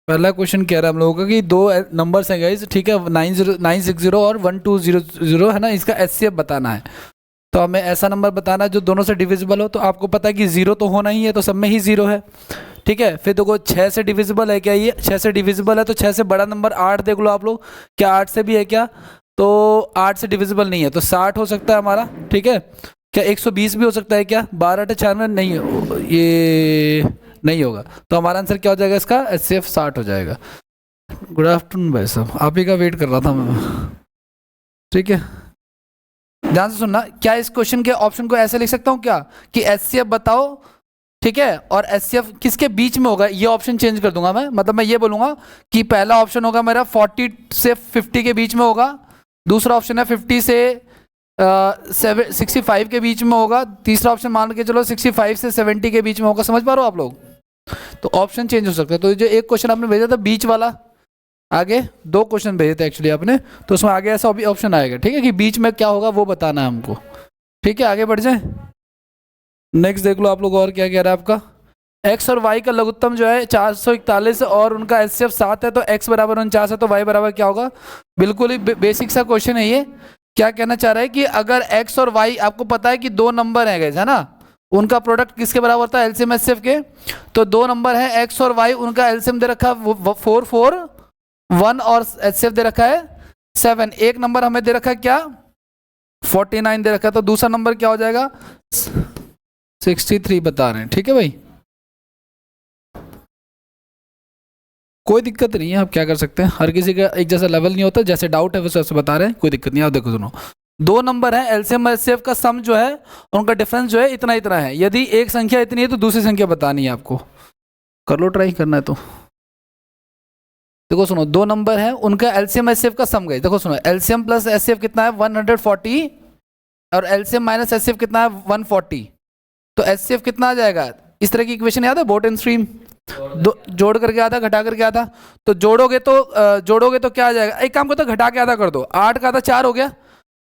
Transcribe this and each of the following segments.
पहला क्वेश्चन कह रहा है हम लोगों का कि दो नंबर्स हैं गाइस, ठीक है, 960 और 1200 है ना, इसका एचसीएफ बताना है। तो हमें ऐसा नंबर बताना है जो दोनों से डिविजिबल हो। तो आपको पता है कि जीरो तो होना ही है, तो सब में ही जीरो है, ठीक है। फिर देखो 6 से डिविजिबल है क्या, ये 6 से डिविजिबल है, तो 6 से बड़ा नंबर 8 देख लो आप लोग, क्या 8 से भी है क्या, तो 8 से डिविजिबल नहीं है, तो 60 हो सकता है हमारा, ठीक है। क्या 120 भी हो सकता है क्या, 12 × 96 नहीं है, ये नहीं होगा। तो हमारा आंसर क्या हो जाएगा इसका, एचसीएफ 60 हो जाएगा। गुड आफ्टरनून भाई साहब, आप ही का वेट कर रहा था मैं, ठीक है। ध्यान से सुनना, क्या इस क्वेश्चन के ऑप्शन को ऐसे लिख सकता हूँ क्या कि एचसीएफ बताओ, ठीक है, और एचसीएफ किसके बीच में होगा, ये ऑप्शन चेंज कर दूंगा मैं। मतलब मैं ये बोलूंगा कि पहला ऑप्शन होगा मेरा 40 से 50 के बीच में होगा, दूसरा ऑप्शन है 50 से 65 के बीच में होगा, तीसरा ऑप्शन मान के चलो 65 से 70 के बीच में होगा। समझ पा रहे हो आप लोग, तो ऑप्शन चेंज हो सकता है। तो जो एक क्वेश्चन आपने भेजा था बीच वाला, आगे 2 क्वेश्चन भेजे थे एक्चुअली आपने, तो उसमें आगे ऐसा ऑप्शन आएगा, ठीक है, कि बीच में क्या होगा वो बताना है हमको, ठीक है। आगे बढ़ जाए, नेक्स्ट देख लो आप लोग और क्या कह रहा है आपका। x और y का लघुत्तम जो है 441 और उनका एचसीएफ 7 है, तो x बराबर 49 है, तो y बराबर क्या होगा। बिल्कुल ही बेसिक सा क्वेश्चन है ये। क्या कहना चाह रहा है कि अगर x और y, आपको पता है कि 2 नंबर है गैस, है ना, उनका प्रोडक्ट किसके बराबर होता है, एलसीएम एचसीएफ के। तो 2 नंबर है x और y, उनका एलसीएम दे रखा है 4 4 1 और एचसीएफ दे रखा है 7। एक नंबर हमें दे रखा है क्या, 49 दे रखा है, तो दूसरा नंबर क्या हो जाएगा, 63 बता रहे हैं, ठीक है भाई। कोई दिक्कत नहीं है, आप क्या कर सकते हैं, हर किसी का एक जैसा लेवल नहीं होता, जैसे डाउट है वैसे बता रहे हैं, कोई दिक्कत नहीं। आप देखो सुनो, 2 नंबर है, एलसीएम एचसीएफ का सम जो है, उनका डिफरेंस जो है इतना इतना है। यदि एक संख्या इतनी है तो दूसरी संख्या बतानी है आपको, कर लो, ट्राई करना है तो। देखो सुनो, 2 नंबर है, उनका एलसीएम एचसीएफ का सम गई। देखो सुनो, एलसीएम प्लस एचसीएफ कितना है 140, और एलसीएम माइनस एचसीएफ कितना है 140, तो एचसीएफ कितना आ जाएगा। इस तरह की इक्वेशन याद है, बोट एंड स्ट्रीम, जोड़ करके आता घटा करके आता, तो जोड़ोगे तो क्या आ जाएगा, एक काम करो तो घटा के आधा कर दो, 8 का आधा 4 हो गया,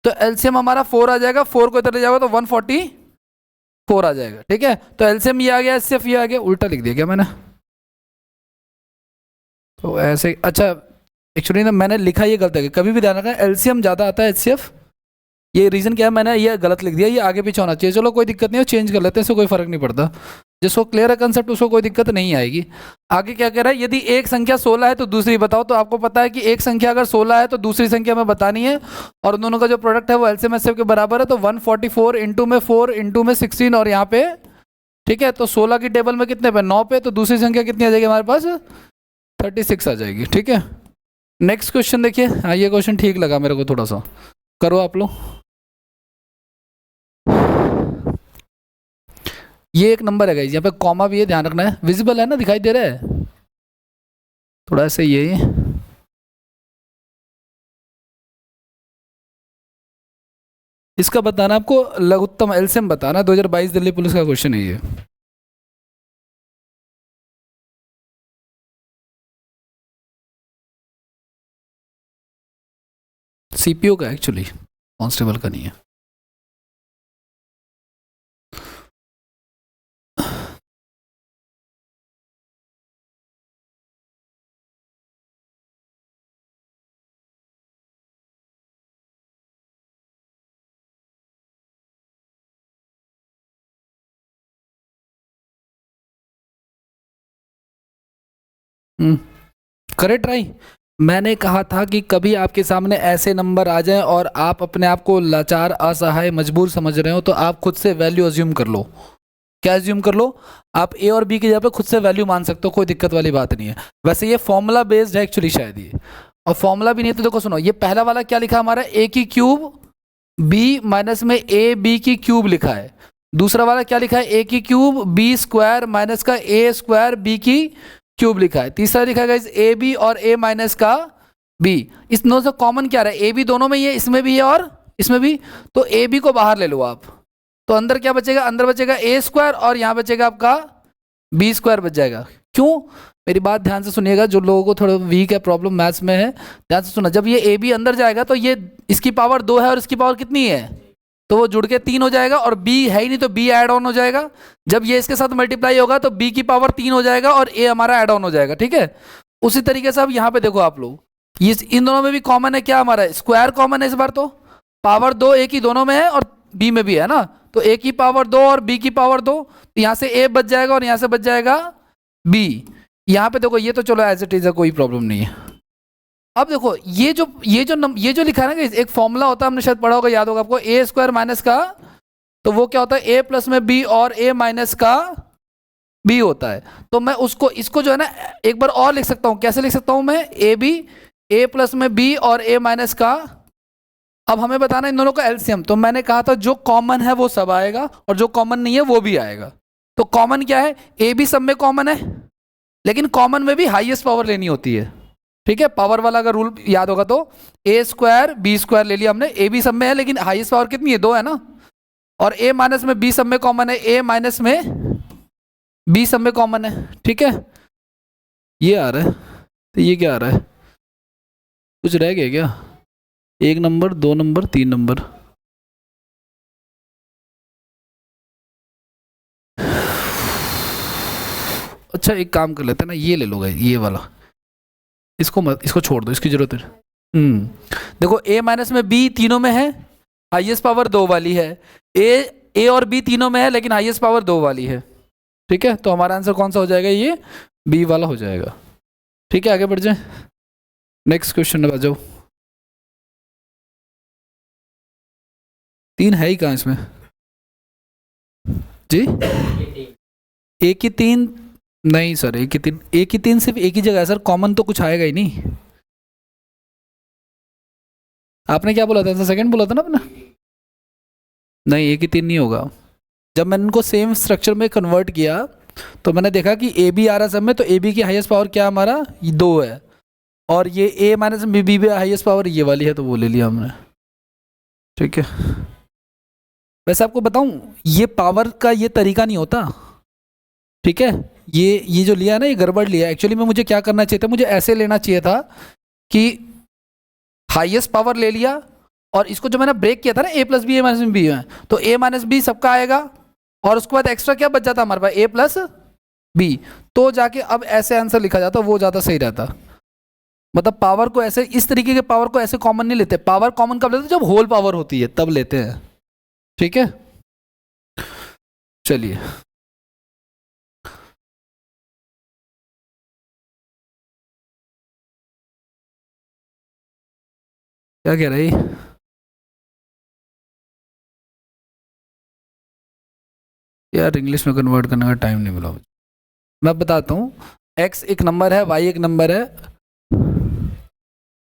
तो एलसीएम हमारा 4 आ जाएगा, 4 को इधर ले जाओगे तो 144 आ जाएगा, ठीक है। तो एलसीएम ये आ गया, एचसीएफ ये आ गया, उल्टा लिख दिया क्या मैंने, तो ऐसे। अच्छा एक्चुअली ना मैंने लिखा ये गलत है, कभी भी ध्यान रखना, एलसीएम ज़्यादा आता है एचसीएफ, ये रीज़न क्या है, मैंने ये गलत लिख दिया, ये आगे पीछे होना चाहिए। चलो कोई दिक्कत नहीं है, चेंज कर लेते हैं, इससे कोई फर्क नहीं पड़ता, जिसको क्लियर है कंसेप्ट उसको कोई दिक्कत नहीं आएगी। आगे क्या कह रहा है, यदि एक संख्या 16 है तो दूसरी बताओ। तो आपको पता है कि एक संख्या अगर 16 है तो दूसरी संख्या में बतानी है, और उन दोनों का जो प्रोडक्ट है वो एलसीएम एचसीएफ के बराबर है, तो 144 इंटू में 4 इंटू में 16 और यहाँ पे, ठीक है। तो 16 की टेबल में कितने पे, 9 पे, तो दूसरी संख्या कितनी आ जाएगी हमारे पास, 36 आ जाएगी, ठीक है। नेक्स्ट क्वेश्चन देखिए, हाँ ये क्वेश्चन ठीक लगा मेरे को, थोड़ा सा करो आप लोग। ये एक नंबर है गाइस, यहाँ पे कॉमा भी है, ध्यान रखना है, विजिबल है ना, दिखाई दे रहा है थोड़ा सा ये। इसका बताना आपको लघुत्तम एलसीएम बताना, 2022 दिल्ली पुलिस का क्वेश्चन है ये। सीपीओ का एक्चुअली, कांस्टेबल का नहीं है। करे ट्राई। मैंने कहा था कि कभी आपके सामने ऐसे नंबर आ जाएं और आप अपने आप को लाचार, असहाय, मजबूर समझ रहे हो, तो आप खुद से वैल्यू अज्यूम कर लो। क्या अज्यूम कर लो, आप ए और बी की जगह पे खुद से वैल्यू मान सकते हो, कोई दिक्कत वाली बात नहीं है। वैसे ये फॉर्मूला बेस्ड है एक्चुअली शायद ये, और फॉर्मूला भी नहीं तो देखो सुनो, ये पहला वाला क्या लिखा हमारा, ए की क्यूब बी माइनस में ए बी की क्यूब लिखा है। दूसरा वाला क्या लिखा है, ए की क्यूब बी स्क्वायर माइनस का ए स्क्वायर बी की क्यूब लिखा है। तीसरा लिखा है ए बी और ए माइनस का बी। इस दोनों से कॉमन क्या रहा है, ए बी दोनों में ही है, इसमें भी है और इसमें भी, तो ए बी को बाहर ले लो आप, तो अंदर क्या बचेगा, अंदर बचेगा ए स्क्वायर और यहाँ बचेगा आपका बी स्क्वायर बच जाएगा। क्यों, मेरी बात ध्यान से सुनिएगा, जो लोगों को थोड़ा वीक है, प्रॉब्लम मैथ्स में है, ध्यान से सुना। जब ये ए बी अंदर जाएगा तो ये इसकी पावर 2 है और इसकी पावर कितनी है, तो वो जुड़ के 3 हो जाएगा, और b है ही नहीं तो b ऐड ऑन हो जाएगा। जब ये इसके साथ मल्टीप्लाई होगा तो b की पावर 3 हो जाएगा और a हमारा ऐड ऑन हो जाएगा, ठीक है। उसी तरीके से अब यहाँ पे देखो आप लोग, ये इन दोनों में भी कॉमन है क्या, हमारा स्क्वायर कॉमन है इस बार, तो पावर 2 ए की दोनों में है और बी में भी है ना, तो ए की पावर 2 और बी की पावर 2, तो यहाँ से ए बच जाएगा और यहाँ से बच जाएगा बी। यहाँ पे देखो ये तो चलो एज इट इज है, कोई प्रॉब्लम नहीं है। अब देखो ये जो लिखा है ना, एक फॉर्मूला होता है, हमने शायद पढ़ा होगा, याद होगा आपको, ए स्क्वायर माइनस का, तो वो क्या होता है, ए प्लस में बी और ए माइनस का बी होता है। तो मैं उसको, इसको जो है ना एक बार और लिख सकता हूँ, कैसे लिख सकता हूँ मैं, ए बी, ए प्लस में बी और ए माइनस का, अब हमें बताना इन दोनों का एलसीएम, तो मैंने कहा था जो कॉमन है वो सब आएगा और जो कॉमन नहीं है वो भी आएगा। तो कॉमन क्या है, ए बी सब में कॉमन है, लेकिन कॉमन में भी हाईएस्ट पावर लेनी होती है, ठीक है, पावर वाला अगर रूल याद होगा तो, ए स्क्वायर बी स्क्वायर ले लिया हमने, ए बी सब में है लेकिन हाईएस्ट पावर कितनी है, 2 है ना, और ए माइनस में बी सब में कॉमन है, ए माइनस में बी सब में कॉमन है, ठीक है, ये आ रहा है। तो ये क्या आ रहा है, कुछ रह गया क्या, 1 नंबर 2 नंबर 3 नंबर, अच्छा एक काम कर लेते हैं ना, ये ले लो गाइस, ये वाला, इसको मत, इसको छोड़ दो, इसकी जरूरत है। देखो ए माइनस में बी तीनों में है, हाईएस्ट पावर 2 वाली है, ए और बी तीनों में है लेकिन हाईएस्ट पावर 2 वाली है, ठीक है, तो हमारा आंसर कौन सा हो जाएगा, ये बी वाला हो जाएगा। ठीक है, आगे बढ़ जाए, नेक्स्ट क्वेश्चन आ जाओ। 3 है ही कहाँ इसमें जी, एक ही 3 नहीं सर, एक ही तीन सिर्फ एक ही जगह है सर, कॉमन तो कुछ आएगा ही नहीं। आपने क्या बोला था, सेकंड बोला था ना आपने, नहीं एक ही 3 नहीं होगा। जब मैंने इनको सेम स्ट्रक्चर में कन्वर्ट किया तो मैंने देखा कि ए बी आ रहा सब में, तो ए बी की हाईएस्ट पावर क्या हमारा, 2 है, और ये A minus B B highest power ये वाली है, तो वो ले लिया हमने, ठीक है। वैसे आपको बताऊं, ये पावर का ये तरीका नहीं होता, ठीक है, ये जो लिया है ना, ये गड़बड़ लिया। एक्चुअली में मुझे क्या करना चाहिए था, मुझे ऐसे लेना चाहिए था कि हाईएस्ट पावर ले लिया और इसको जो मैंने ब्रेक किया था ना, ए प्लस बी ए माइनस बी है, तो ए माइनस बी सबका आएगा और उसके बाद एक्स्ट्रा क्या बच जाता हमारे पास, ए प्लस बी, तो जाके अब ऐसे आंसर लिखा जाता, वो ज़्यादा सही रहता। मतलब पावर को ऐसे, इस तरीके के पावर को ऐसे कॉमन नहीं लेते, पावर कॉमन कब लेते, जब होल पावर होती है तब लेते हैं, ठीक है। चलिए क्या कह रही, यार इंग्लिश में कन्वर्ट करने का टाइम नहीं मिला मुझे। मैं बताता हूँ, x एक नंबर है, y एक नंबर है,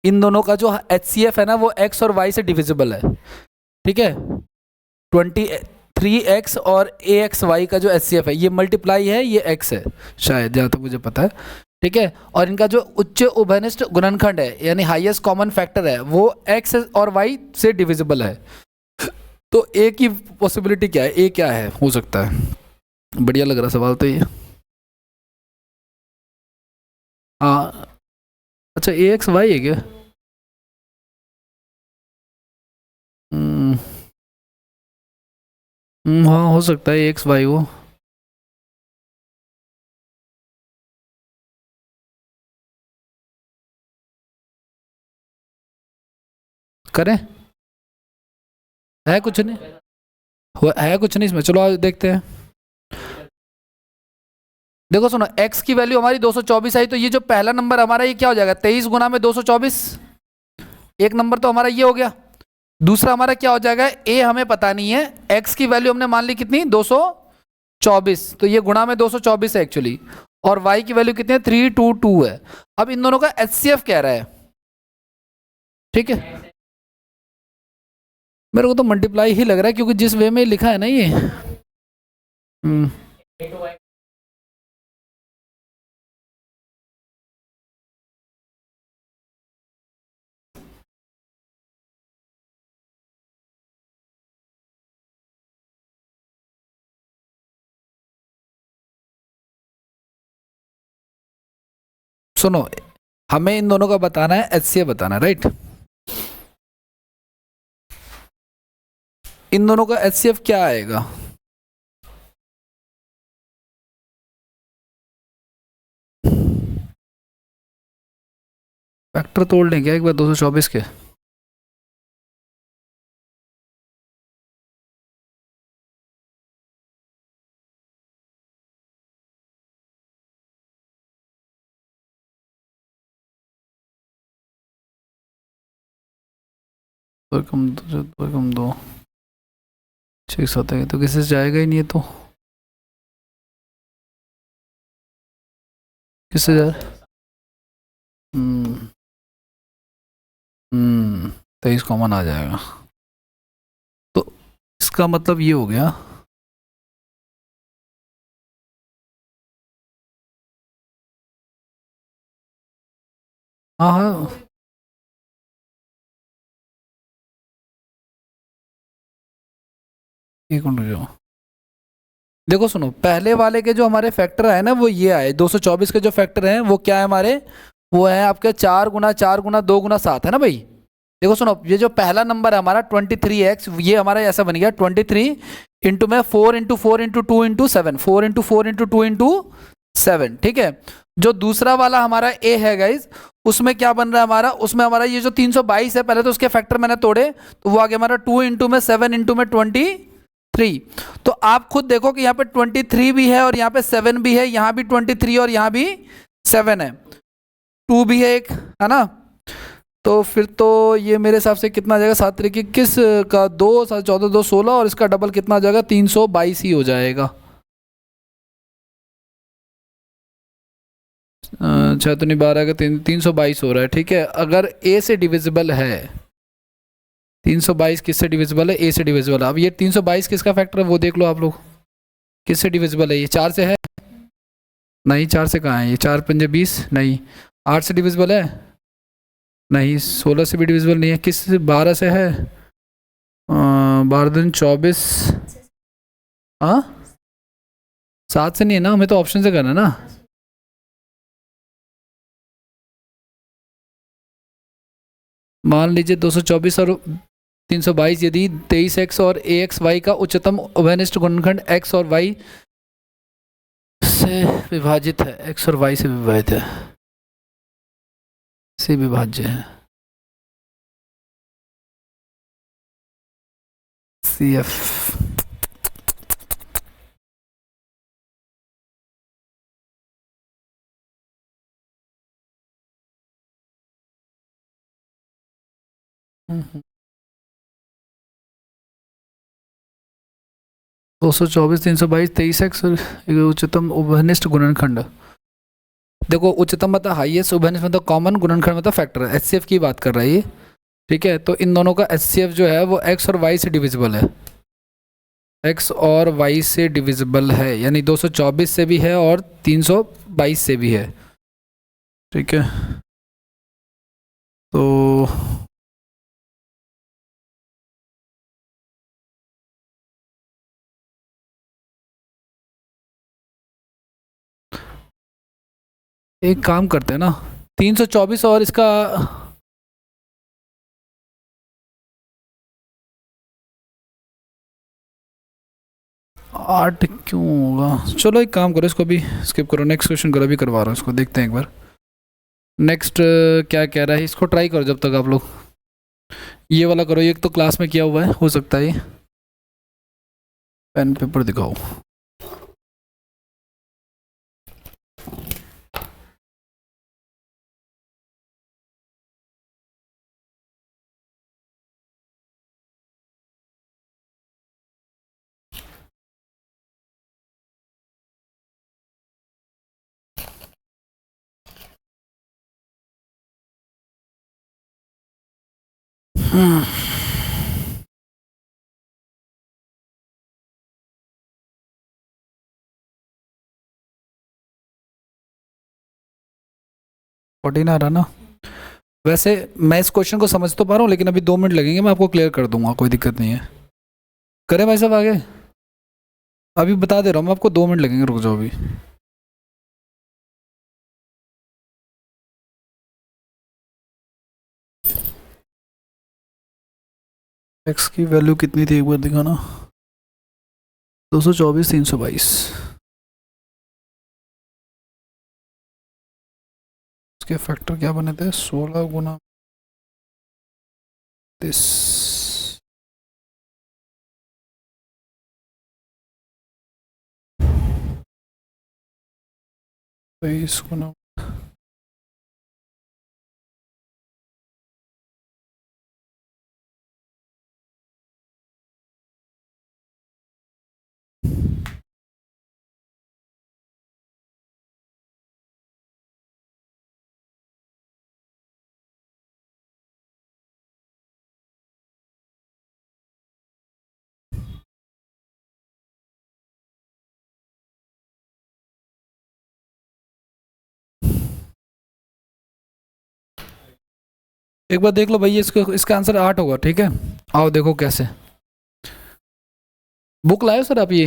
इन दोनों का जो HCF है ना वो x और y से डिविजिबल है, ठीक है। 23x और AXY का जो HCF है, ये मल्टीप्लाई है, ये x है शायद, जहाँ तक मुझे पता है, ठीक है। और इनका जो उच्च उभयनिष्ठ गुणनखंड है, यानी हाईएस्ट कॉमन फैक्टर है, वो x और y से डिविजिबल है। तो a की पॉसिबिलिटी क्या है, a क्या है, हो सकता है, बढ़िया लग रहा सवाल तो ये, हाँ अच्छा AXY है क्या, हाँ हो सकता है AXY वो, करें, है कुछ नहीं, है कुछ नहीं इसमें, चलो आज देखते हैं। देखो सुनो, x की वैल्यू हमारी 224 आई, तो ये जो पहला नंबर हमारा ये क्या हो जाएगा, 23 गुना में 224, एक नंबर तो हमारा ये हो गया। दूसरा हमारा क्या हो जाएगा, a हमें पता नहीं है, x की वैल्यू हमने मान ली कितनी, 224, तो ये गुणा में 224 है एक्चुअली, और y की वैल्यू कितनी है, 322 है। अब इन दोनों का HCF कह रहा है, ठीक है, मेरे को तो मल्टीप्लाई ही लग रहा है, क्योंकि जिस वे में लिखा है ना ये, सुनो, हमें इन दोनों का बताना है, HCF बताना है, राइट। इन दोनों का HCF क्या आएगा, फैक्टर तोड़ लें क्या एक बार 224 के? दो कम दो कम दो 6 7 है तो किसी से जाएगा ही नहीं है तो किससे जा? हम्म 23 कॉमन आ जाएगा तो इसका मतलब ये हो गया। हाँ हाँ एक मिनट रुक जाओ। देखो सुनो, पहले वाले के जो हमारे फैक्टर है ना वो ये आए 224 के जो फैक्टर हैं वो क्या है हमारे, वो है आपके 4 गुना 2 गुना 7 है ना भाई। देखो सुनो, ये जो पहला नंबर है हमारा 23x, ये हमारा ऐसा बन गया 23 इंटू में 4 into 4 into 2 into 7, 4 into 4 into 2 into 7, ठीक है। जो दूसरा वाला हमारा ए है गाइज, उसमें क्या बन रहा है हमारा, उसमें हमारा ये जो 322 है, पहले तो उसके फैक्टर मैंने तोड़े तो वो आ गया हमारा 2 इंटू में 7 इंटू में 23। तो आप खुद देखो कि यहाँ पे 23 भी है और यहाँ पे 7 भी है, यहाँ भी 23 और यहाँ भी 7 है, 2 भी है एक, है ना। तो फिर तो ये मेरे हिसाब से कितना आ जाएगा, 7 3 21 का 2 7 14 2 16 और इसका डबल कितना आ जाएगा, 322 ही हो जाएगा। 6 तो नहीं 12 का 322 हो रहा है, ठीक है। अगर ए से डिविजिबल है 322, किससे डिविजिबल है, ए से डिविजिबल है। अब ये 322 किसका फैक्टर है वो देख लो आप लोग, किससे डिविजिबल है, ये 4 से है नहीं, 4 से कहाँ है ये, 4 पंजे 20 नहीं, 8 से डिविजिबल है नहीं, 16 से भी डिविजिबल नहीं है, किस 12 से है, 12 दिन 24, हाँ 7 से नहीं है ना, हमें तो ऑप्शन से करना है ना। मान लीजिए 224 और 322 यदि 23x और ax y का उच्चतम उभयनिष्ठ गुणनखंड x और y से विभाजित है, x और y से विभाजित है, से विभाज्य है, CF। 224 322 23x और उच्चतम उभयनिष्ठ गुणनखंड। देखो उच्चतम मतलब हाईएस्ट, उभयनिष्ठ मतलब कॉमन, गुणनखंड मतलब फैक्टर, HCF की बात कर रहा है ये, ठीक है। तो इन दोनों का HCF जो है वो x और y से डिविजिबल है, x और y से डिविजिबल है, यानी 224 से भी है और 322 से भी है, ठीक है। तो एक काम करते हैं ना, 324 और इसका 8 क्यों होगा, चलो एक काम करो, इसको भी स्किप करो, नेक्स्ट क्वेश्चन करो, अभी करवा रहा हूँ इसको, देखते हैं एक बार नेक्स्ट क्या कह रहा है, इसको ट्राई करो जब तक आप लोग, ये वाला करो, ये तो क्लास में किया हुआ है, हो सकता है ये, पेन पेपर दिखाओ। हम्म 14 आ रहा ना। वैसे मैं इस क्वेश्चन को समझ तो पा रहा हूँ, लेकिन अभी 2 मिनट लगेंगे, मैं आपको क्लियर कर दूंगा, कोई दिक्कत नहीं है। करें भाई साहब आगे, अभी बता दे रहा हूँ मैं आपको, 2 मिनट लगेंगे, रुक जाओ अभी। एक्स की वैल्यू कितनी थी एक बार दिखाना, 224 322, इसके फैक्टर क्या बने थे, 16 गुना दिस, तो इसको एक बार देख लो भैया, इसको इसका आंसर 8 होगा, ठीक है। आओ देखो कैसे, बुक लाए सर आप, ये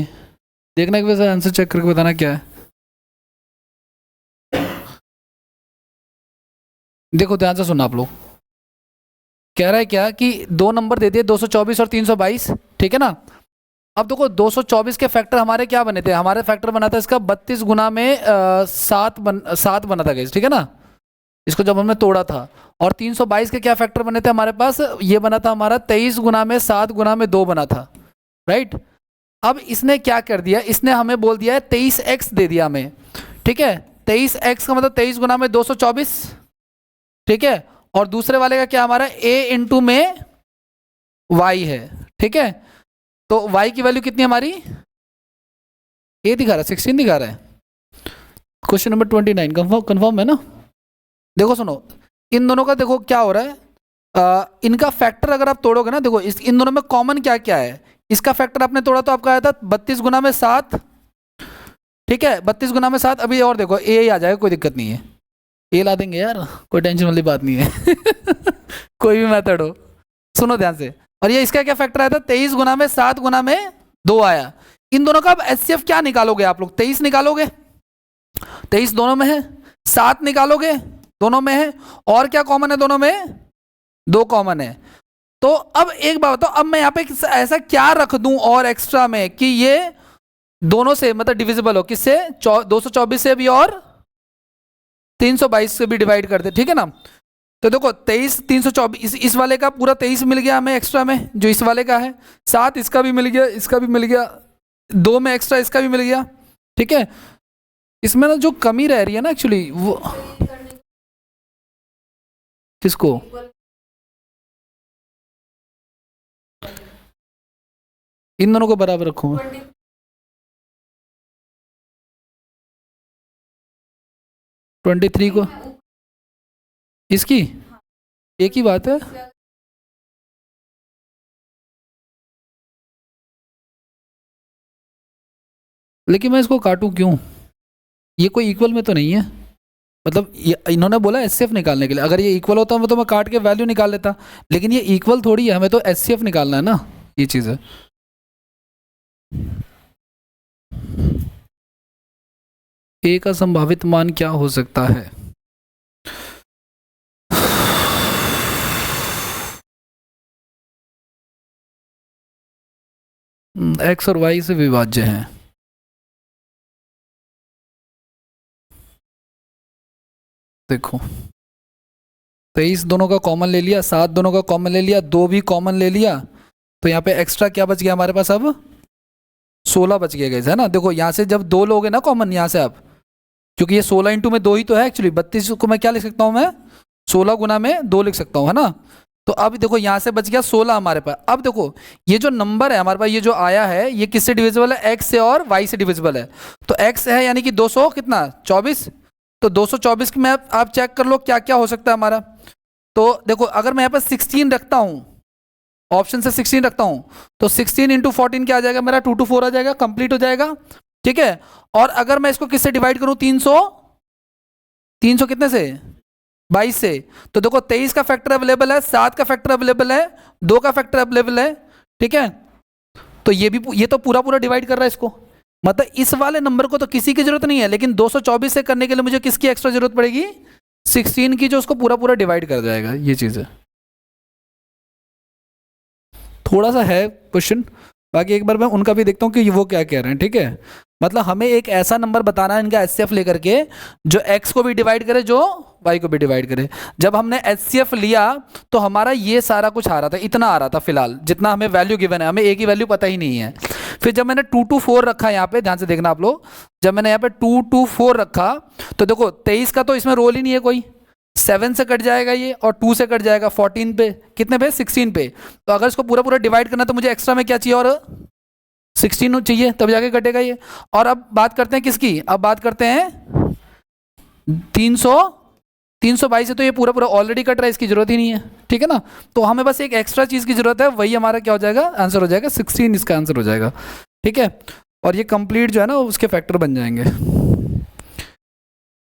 देखने के वजह आंसर चेक करके बताना क्या है। देखो ध्यान से सुनना आप लोग, कह रहा है क्या कि दो नंबर दे दिए 224 और 322, ठीक है ना। अब देखो 224 के फैक्टर हमारे क्या बने थे, हमारे फैक्टर बना था इसका 32 गुना में 7 बना था गाइस, ठीक है ना, इसको जब हमने तोड़ा था। और 322 के क्या फैक्टर बने थे हमारे पास, ये बना था हमारा 23 गुना में 7 गुना में 2 बना था, राइट। अब इसने क्या कर दिया, इसने हमें बोल दिया है 23x दे दिया हमें, ठीक है। 23x का मतलब 23 गुना में 224, ठीक है। और दूसरे वाले का क्या हमारा a इंटू में y है, ठीक है। तो y की वैल्यू कितनी हमारी, a दिखा रहा है 16 दिखा रहा है। क्वेश्चन नंबर 29 कंफर्म है ना। देखो सुनो, इन दोनों का देखो क्या हो रहा है, इनका फैक्टर अगर आप तोड़ोगे ना, देखो इन दोनों में कॉमन क्या क्या है। इसका फैक्टर आपने तोड़ा तो आपका आया था 32 गुना में 7, ठीक है, 32 गुना में 7। अभी और देखो ए आ जाएगा, कोई दिक्कत नहीं है, ए ला देंगे यार, कोई टेंशन वाली बात नहीं है कोई भी मेथड हो, सुनो ध्यान से। और ये इसका क्या फैक्टर आया था, 23 गुना में 7 गुना में 2 आया। इन दोनों का अब एचसीएफ क्या निकालोगे आप लोग, 23 निकालोगे, 23 दोनों में है, 7 निकालोगे दोनों में है, और क्या कॉमन है दोनों में, 2 कॉमन है। तो अब एक बात बताओ, अब मैं यहाँ पे ऐसा क्या रख दूं और एक्स्ट्रा में कि ये दोनों से मतलब डिविजिबल हो, किससे, 224 से भी और 322 से भी डिवाइड कर दे, ठीक है ना। तो देखो 23 324, इस वाले का पूरा 23 मिल गया हमें एक्स्ट्रा में जो इस वाले का है, 7 इसका भी मिल गया, इसका भी मिल गया, 2 में एक्स्ट्रा इसका भी मिल गया, ठीक है। इसमें ना जो कमी रह रही है ना एक्चुअली, वो किसको, इन दोनों को बराबर रखूंगा, 23 को, इसकी एक ही बात है। लेकिन मैं इसको काटूं क्यों, ये कोई इक्वल में तो नहीं है, मतलब ये इन्होंने बोला एचसीएफ निकालने के लिए, अगर ये इक्वल होता तो मैं काट के वैल्यू निकाल लेता, लेकिन ये इक्वल थोड़ी है, हमें तो एचसीएफ निकालना है ना, ये चीज़ है। ए का संभावित मान क्या हो सकता है, एक्स और वाई से विभाज्य हैं। देखो 23 दोनों का कॉमन ले लिया, 7 दोनों का कॉमन ले लिया, 2 भी कॉमन ले लिया, तो यहाँ पे एक्स्ट्रा क्या बच गया हमारे पास, अब 16 बच गया गैस, है ना। देखो यहाँ से जब 2 लोगे ना कॉमन यहाँ से आप, क्योंकि ये 16 इंटू में 2 ही तो है एक्चुअली, 32 को मैं क्या लिख सकता हूँ, मैं 16 गुना में 2 लिख सकता हूँ, है ना। तो अब देखो यहाँ से बच गया 16 हमारे पास। अब देखो ये जो नंबर है हमारे पास, ये जो आया है, ये किससे डिविजिबल है, x से और y से डिविजिबल है। तो x है यानी कि 200 कितना 24, तो 224 में आप चेक कर लो क्या क्या हो सकता है हमारा। तो देखो अगर मैं यहाँ पर 16 रखता हूँ, ऑप्शन से 16 रखता हूँ, तो 16 इंटू 14 क्या आ जाएगा मेरा, 2 to 4 आ जाएगा, कंप्लीट हो जाएगा, ठीक है। और अगर मैं इसको किससे डिवाइड करूँ, 300 कितने से, 22 से। तो देखो 23 का फैक्टर अवेलेबल है, 7 का फैक्टर अवेलेबल है, 2 का फैक्टर अवेलेबल है, ठीक है। तो ये तो पूरा पूरा डिवाइड कर रहा है इसको, मतलब इस वाले नंबर को तो किसी की जरूरत नहीं है, लेकिन 224 से करने के लिए मुझे किसकी एक्स्ट्रा जरूरत पड़ेगी, 16 की, जो उसको पूरा पूरा डिवाइड कर जाएगा। ये चीज़ है, थोड़ा सा है क्वेश्चन, बाकी एक बार मैं उनका भी देखता हूँ कि वो क्या कह रहे हैं, ठीक है। मतलब हमें एक ऐसा नंबर बताना है इनका एचसीएफ लेकर के जो x को भी डिवाइड करे, जो y को भी डिवाइड करे। जब हमने एचसीएफ लिया तो हमारा ये सारा कुछ आ रहा था, इतना आ रहा था फिलहाल, जितना हमें वैल्यू गिवन है, हमें एक ही वैल्यू पता ही नहीं है। फिर जब मैंने 2 to 4 रखा यहाँ पे, ध्यान से देखना आप लोग, जब मैंने यहाँ पे 2 to 4 रखा तो देखो 23 का तो इसमें रोल ही नहीं है कोई, 7 से कट जाएगा ये और 2 से कट जाएगा 14 पे, कितने पे 16 पे। तो अगर इसको पूरा पूरा डिवाइड करना तो मुझे एक्स्ट्रा में क्या चाहिए, और 16 चाहिए, तब जाके कटेगा ये। और अब बात करते हैं किसकी, अब बात करते हैं 322 से, तो ये पूरा पूरा ऑलरेडी कट रहा है, इसकी जरूरत ही नहीं है, ठीक है ना। तो हमें बस एक एक्स्ट्रा चीज की जरूरत है, वही हमारा क्या हो जाएगा, आंसर हो जाएगा 16, इसका आंसर हो जाएगा, ठीक है। और ये कंप्लीट जो है ना उसके फैक्टर बन जाएंगे।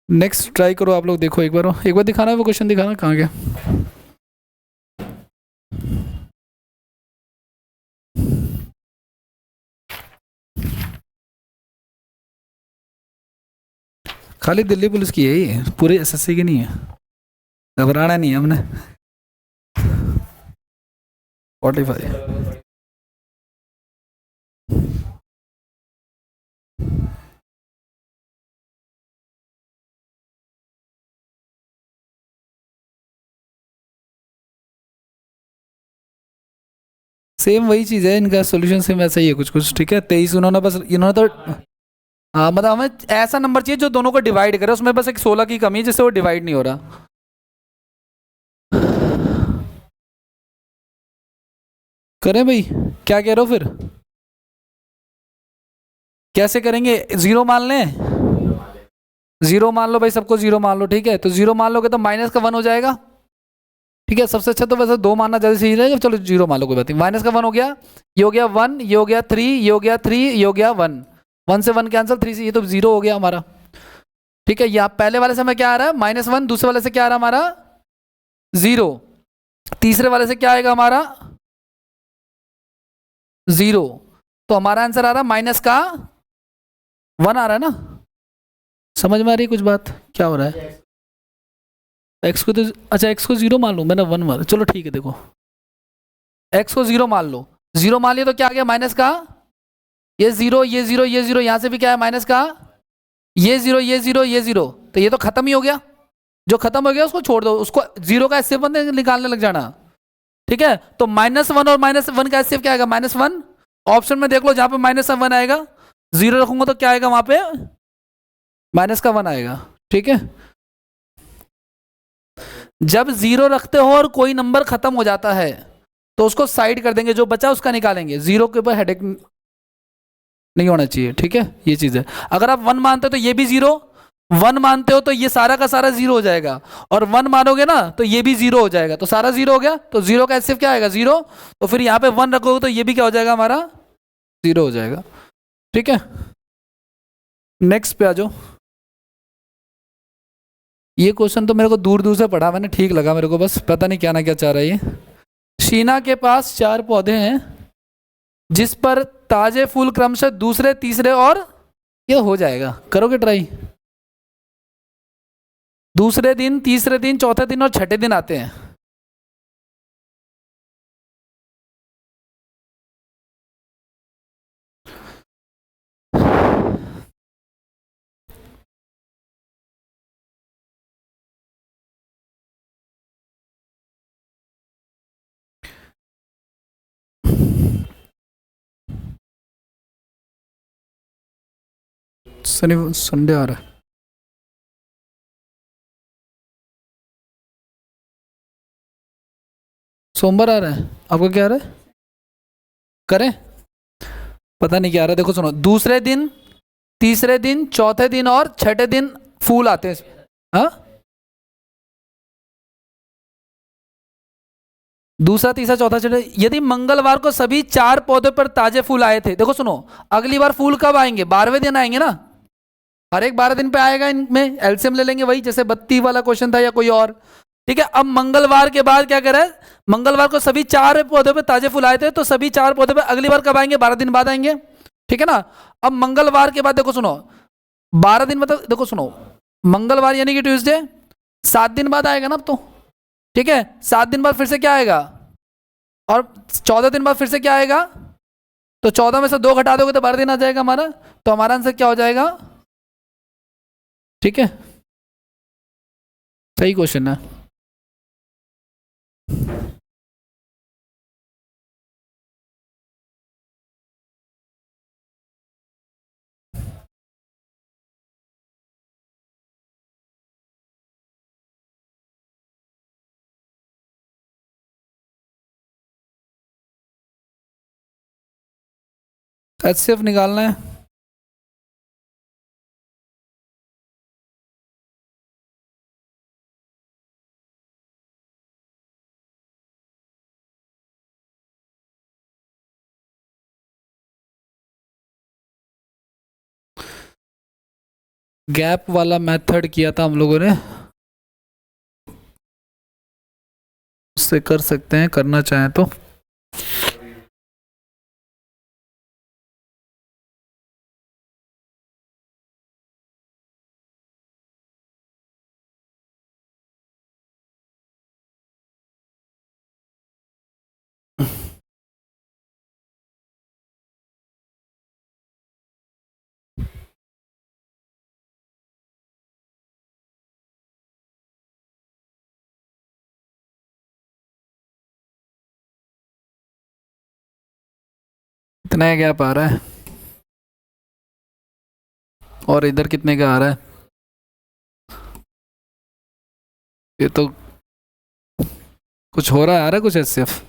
नेक्स्ट ट्राई करो आप लोग, देखो एक बार दिखाना है वो क्वेश्चन, दिखाना कहाँ गया। खाली दिल्ली पुलिस की है ये, पूरे एसएससी की नहीं है, घबराना नहीं है हमने। 45 सेम वही चीज़ है, इनका सॉल्यूशन सेम ऐसा ही है कुछ कुछ, ठीक है। 23 उन्होंने बस, इन्होंने तो हाँ मतलब हमें ऐसा नंबर चाहिए जो दोनों को डिवाइड करे, उसमें बस एक 16 की कमी है जिससे वो डिवाइड नहीं हो रहा। करें भाई, क्या कह रहे हो फिर, कैसे करेंगे, जीरो मान लें, जीरो मान लो भाई, सबको जीरो मान लो, ठीक है। तो जीरो मान लोगे तो माइनस का 1 हो जाएगा, ठीक है। सबसे अच्छा तो वैसे 2 मानना ज़्यादा सही रहेगा, चलो जीरो मान लो, कोई बात नहीं। माइनस का 1 हो गया, ये हो गया 1, ये हो गया 3, ये हो गया 3, ये हो गया 1, 1 से 1 कैंसिल, 3 से ये तो 0 हो गया हमारा, ठीक है। यहाँ पहले वाले से हमें क्या आ रहा है -1, दूसरे वाले से क्या आ रहा है हमारा 0, तीसरे वाले से क्या आएगा हमारा 0, तो हमारा आंसर आ रहा है माइनस का 1 आ रहा है ना। समझ में आ रही है कुछ बात, क्या हो रहा है। एक्स को तो अच्छा, एक्स को 0 मान लूँ, मैंने 1 मान, चलो ठीक है। देखो एक्स को 0 मान लो, 0 मान लिया तो क्या आ गया माइनस का, ये 0, ये 0, ये 0, यहाँ से भी क्या है माइनस का, ये 0, ये 0, ये 0, तो ये तो खत्म ही हो गया। जो खत्म हो गया उसको छोड़ दो, उसको 0 का एचसीएफ निकालने लग जाना, ठीक है। तो -1 और -1 का एचसीएफ क्या आएगा -1, ऑप्शन में देख लो, जहाँ पे -1 आएगा, 0 रखूंगा तो क्या आएगा वहां पे माइनस का 1 आएगा, ठीक है। जब 0 रखते हो और कोई नंबर खत्म हो जाता है तो उसको साइड कर देंगे, जो बचा उसका निकालेंगे, 0 के ऊपर हेडेक नहीं होना चाहिए, ठीक है। ये चीज है, अगर आप 1 मानते हो तो ये भी 0, 1 मानते हो तो ये सारा का सारा 0 हो जाएगा, और 1 मानोगे ना तो ये भी 0 हो जाएगा, तो सारा 0 हो गया। तो 0 का एचसीएफ क्या आएगा 0, तो फिर यहाँ पे 1 रखोगे तो ये भी क्या हो जाएगा हमारा 0 हो जाएगा, ठीक है। नेक्स्ट पे आ जाओ। ये क्वेश्चन तो मेरे को दूर दूर से पढ़ा मैंने, ठीक लगा मेरे को, बस पता नहीं क्या ना क्या चाह रहा है ये। शीना के पास 4 पौधे हैं जिस पर ताजे फूल क्रमशः दूसरे, तीसरे और, ये हो जाएगा, करोगे ट्राई, दूसरे दिन, तीसरे दिन, चौथे दिन और छठे दिन आते हैं। शनि संडे आ रहा है, सोमवार आ रहा है, आपको क्या आ रहा है, करें, पता नहीं क्या आ रहा है। देखो सुनो, दूसरे दिन, तीसरे दिन, चौथे दिन और छठे दिन फूल आते हैं, हाँ दूसरा, तीसरा, चौथा, छठा। यदि मंगलवार को सभी 4 पौधों पर ताजे फूल आए थे, देखो सुनो, अगली बार फूल कब आएंगे, 12वें दिन आएंगे ना, हर एक 12 दिन पे आएगा, इनमें एलसीएम ले लेंगे, वही जैसे 32 वाला क्वेश्चन था या कोई और, ठीक है। अब मंगलवार के बाद क्या करे, मंगलवार को सभी 4 पौधों पे ताजे फूल आए थे, तो सभी 4 पौधों पे अगली बार कब आएंगे, 12 दिन बाद आएंगे, ठीक है ना। अब मंगलवार के बाद देखो सुनो, 12 दिन मतलब देखो सुनो, मंगलवार यानी कि ट्यूसडे, 7 दिन बाद आएगा ना अब तो, ठीक है। 7 दिन बाद फिर से क्या आएगा, और 14 दिन बाद फिर से क्या आएगा, तो 14 में से 2 घटा दोगे तो 12 दिन आ जाएगा हमारा, तो हमारा आंसर क्या हो जाएगा? ठीक है, सही क्वेश्चन है। HCF निकालना है। गैप वाला मेथड किया था हम लोगों ने, उससे कर सकते हैं करना चाहें तो। कितना गैप आ रहा है और इधर कितने का आ रहा है? ये तो कुछ हो रहा है, आ रहा है कुछ HCF।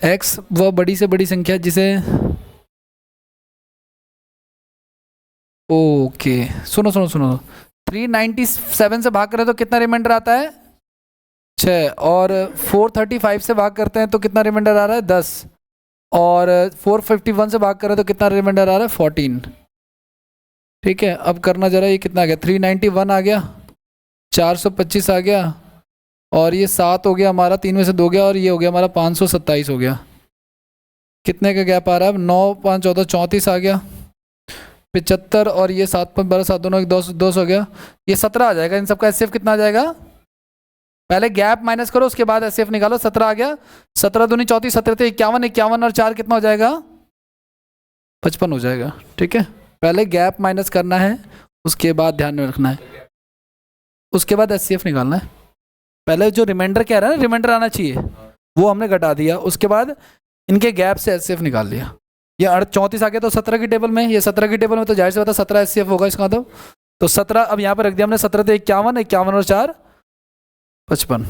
x वह बड़ी से बड़ी संख्या जिसे, ओके सुनो सुनो सुनो, 397 से भाग करें तो कितना रिमाइंडर आता है? 6। और 435 से भाग करते हैं तो कितना रिमाइंडर आ रहा है? 10। और 451 से भाग करें तो कितना रिमाइंडर आ रहा है? 14। ठीक है, अब करना जरा, ये कितना आ गया? 391 आ गया, 425 आ गया, और ये 7 हो गया हमारा, 3 में से 2 गया, और ये हो गया हमारा 527 हो गया। कितने का गैप आ रहा है? 9 5 14 34 आ गया, 75, और ये 7 5 12 7 दोनों 2 हो गया, ये 17 आ जाएगा। इन सबका HCF कितना आ जाएगा? पहले गैप माइनस करो, उसके बाद HCF निकालो। 17 आ गया, 17 दूनी 34, 17 थे 51, 51 और 4 कितना हो जाएगा? 55 हो जाएगा। ठीक है, पहले गैप माइनस करना है, उसके बाद ध्यान में रखना है, उसके बाद HCF निकालना है। पहले जो रिमाइंडर कह रहा है ना, रिमाइंडर आना चाहिए, वो हमने घटा दिया, उसके बाद इनके गैप से HCF निकाल लिया। ये 34 आ गया तो 17 की टेबल में, ये 17 की टेबल में, तो जाहिर से बता 17 HCF होगा इसका मतलब। तो 17 अब यहाँ पर रख दिया हमने, 17 थे 51, 51 और 4 55।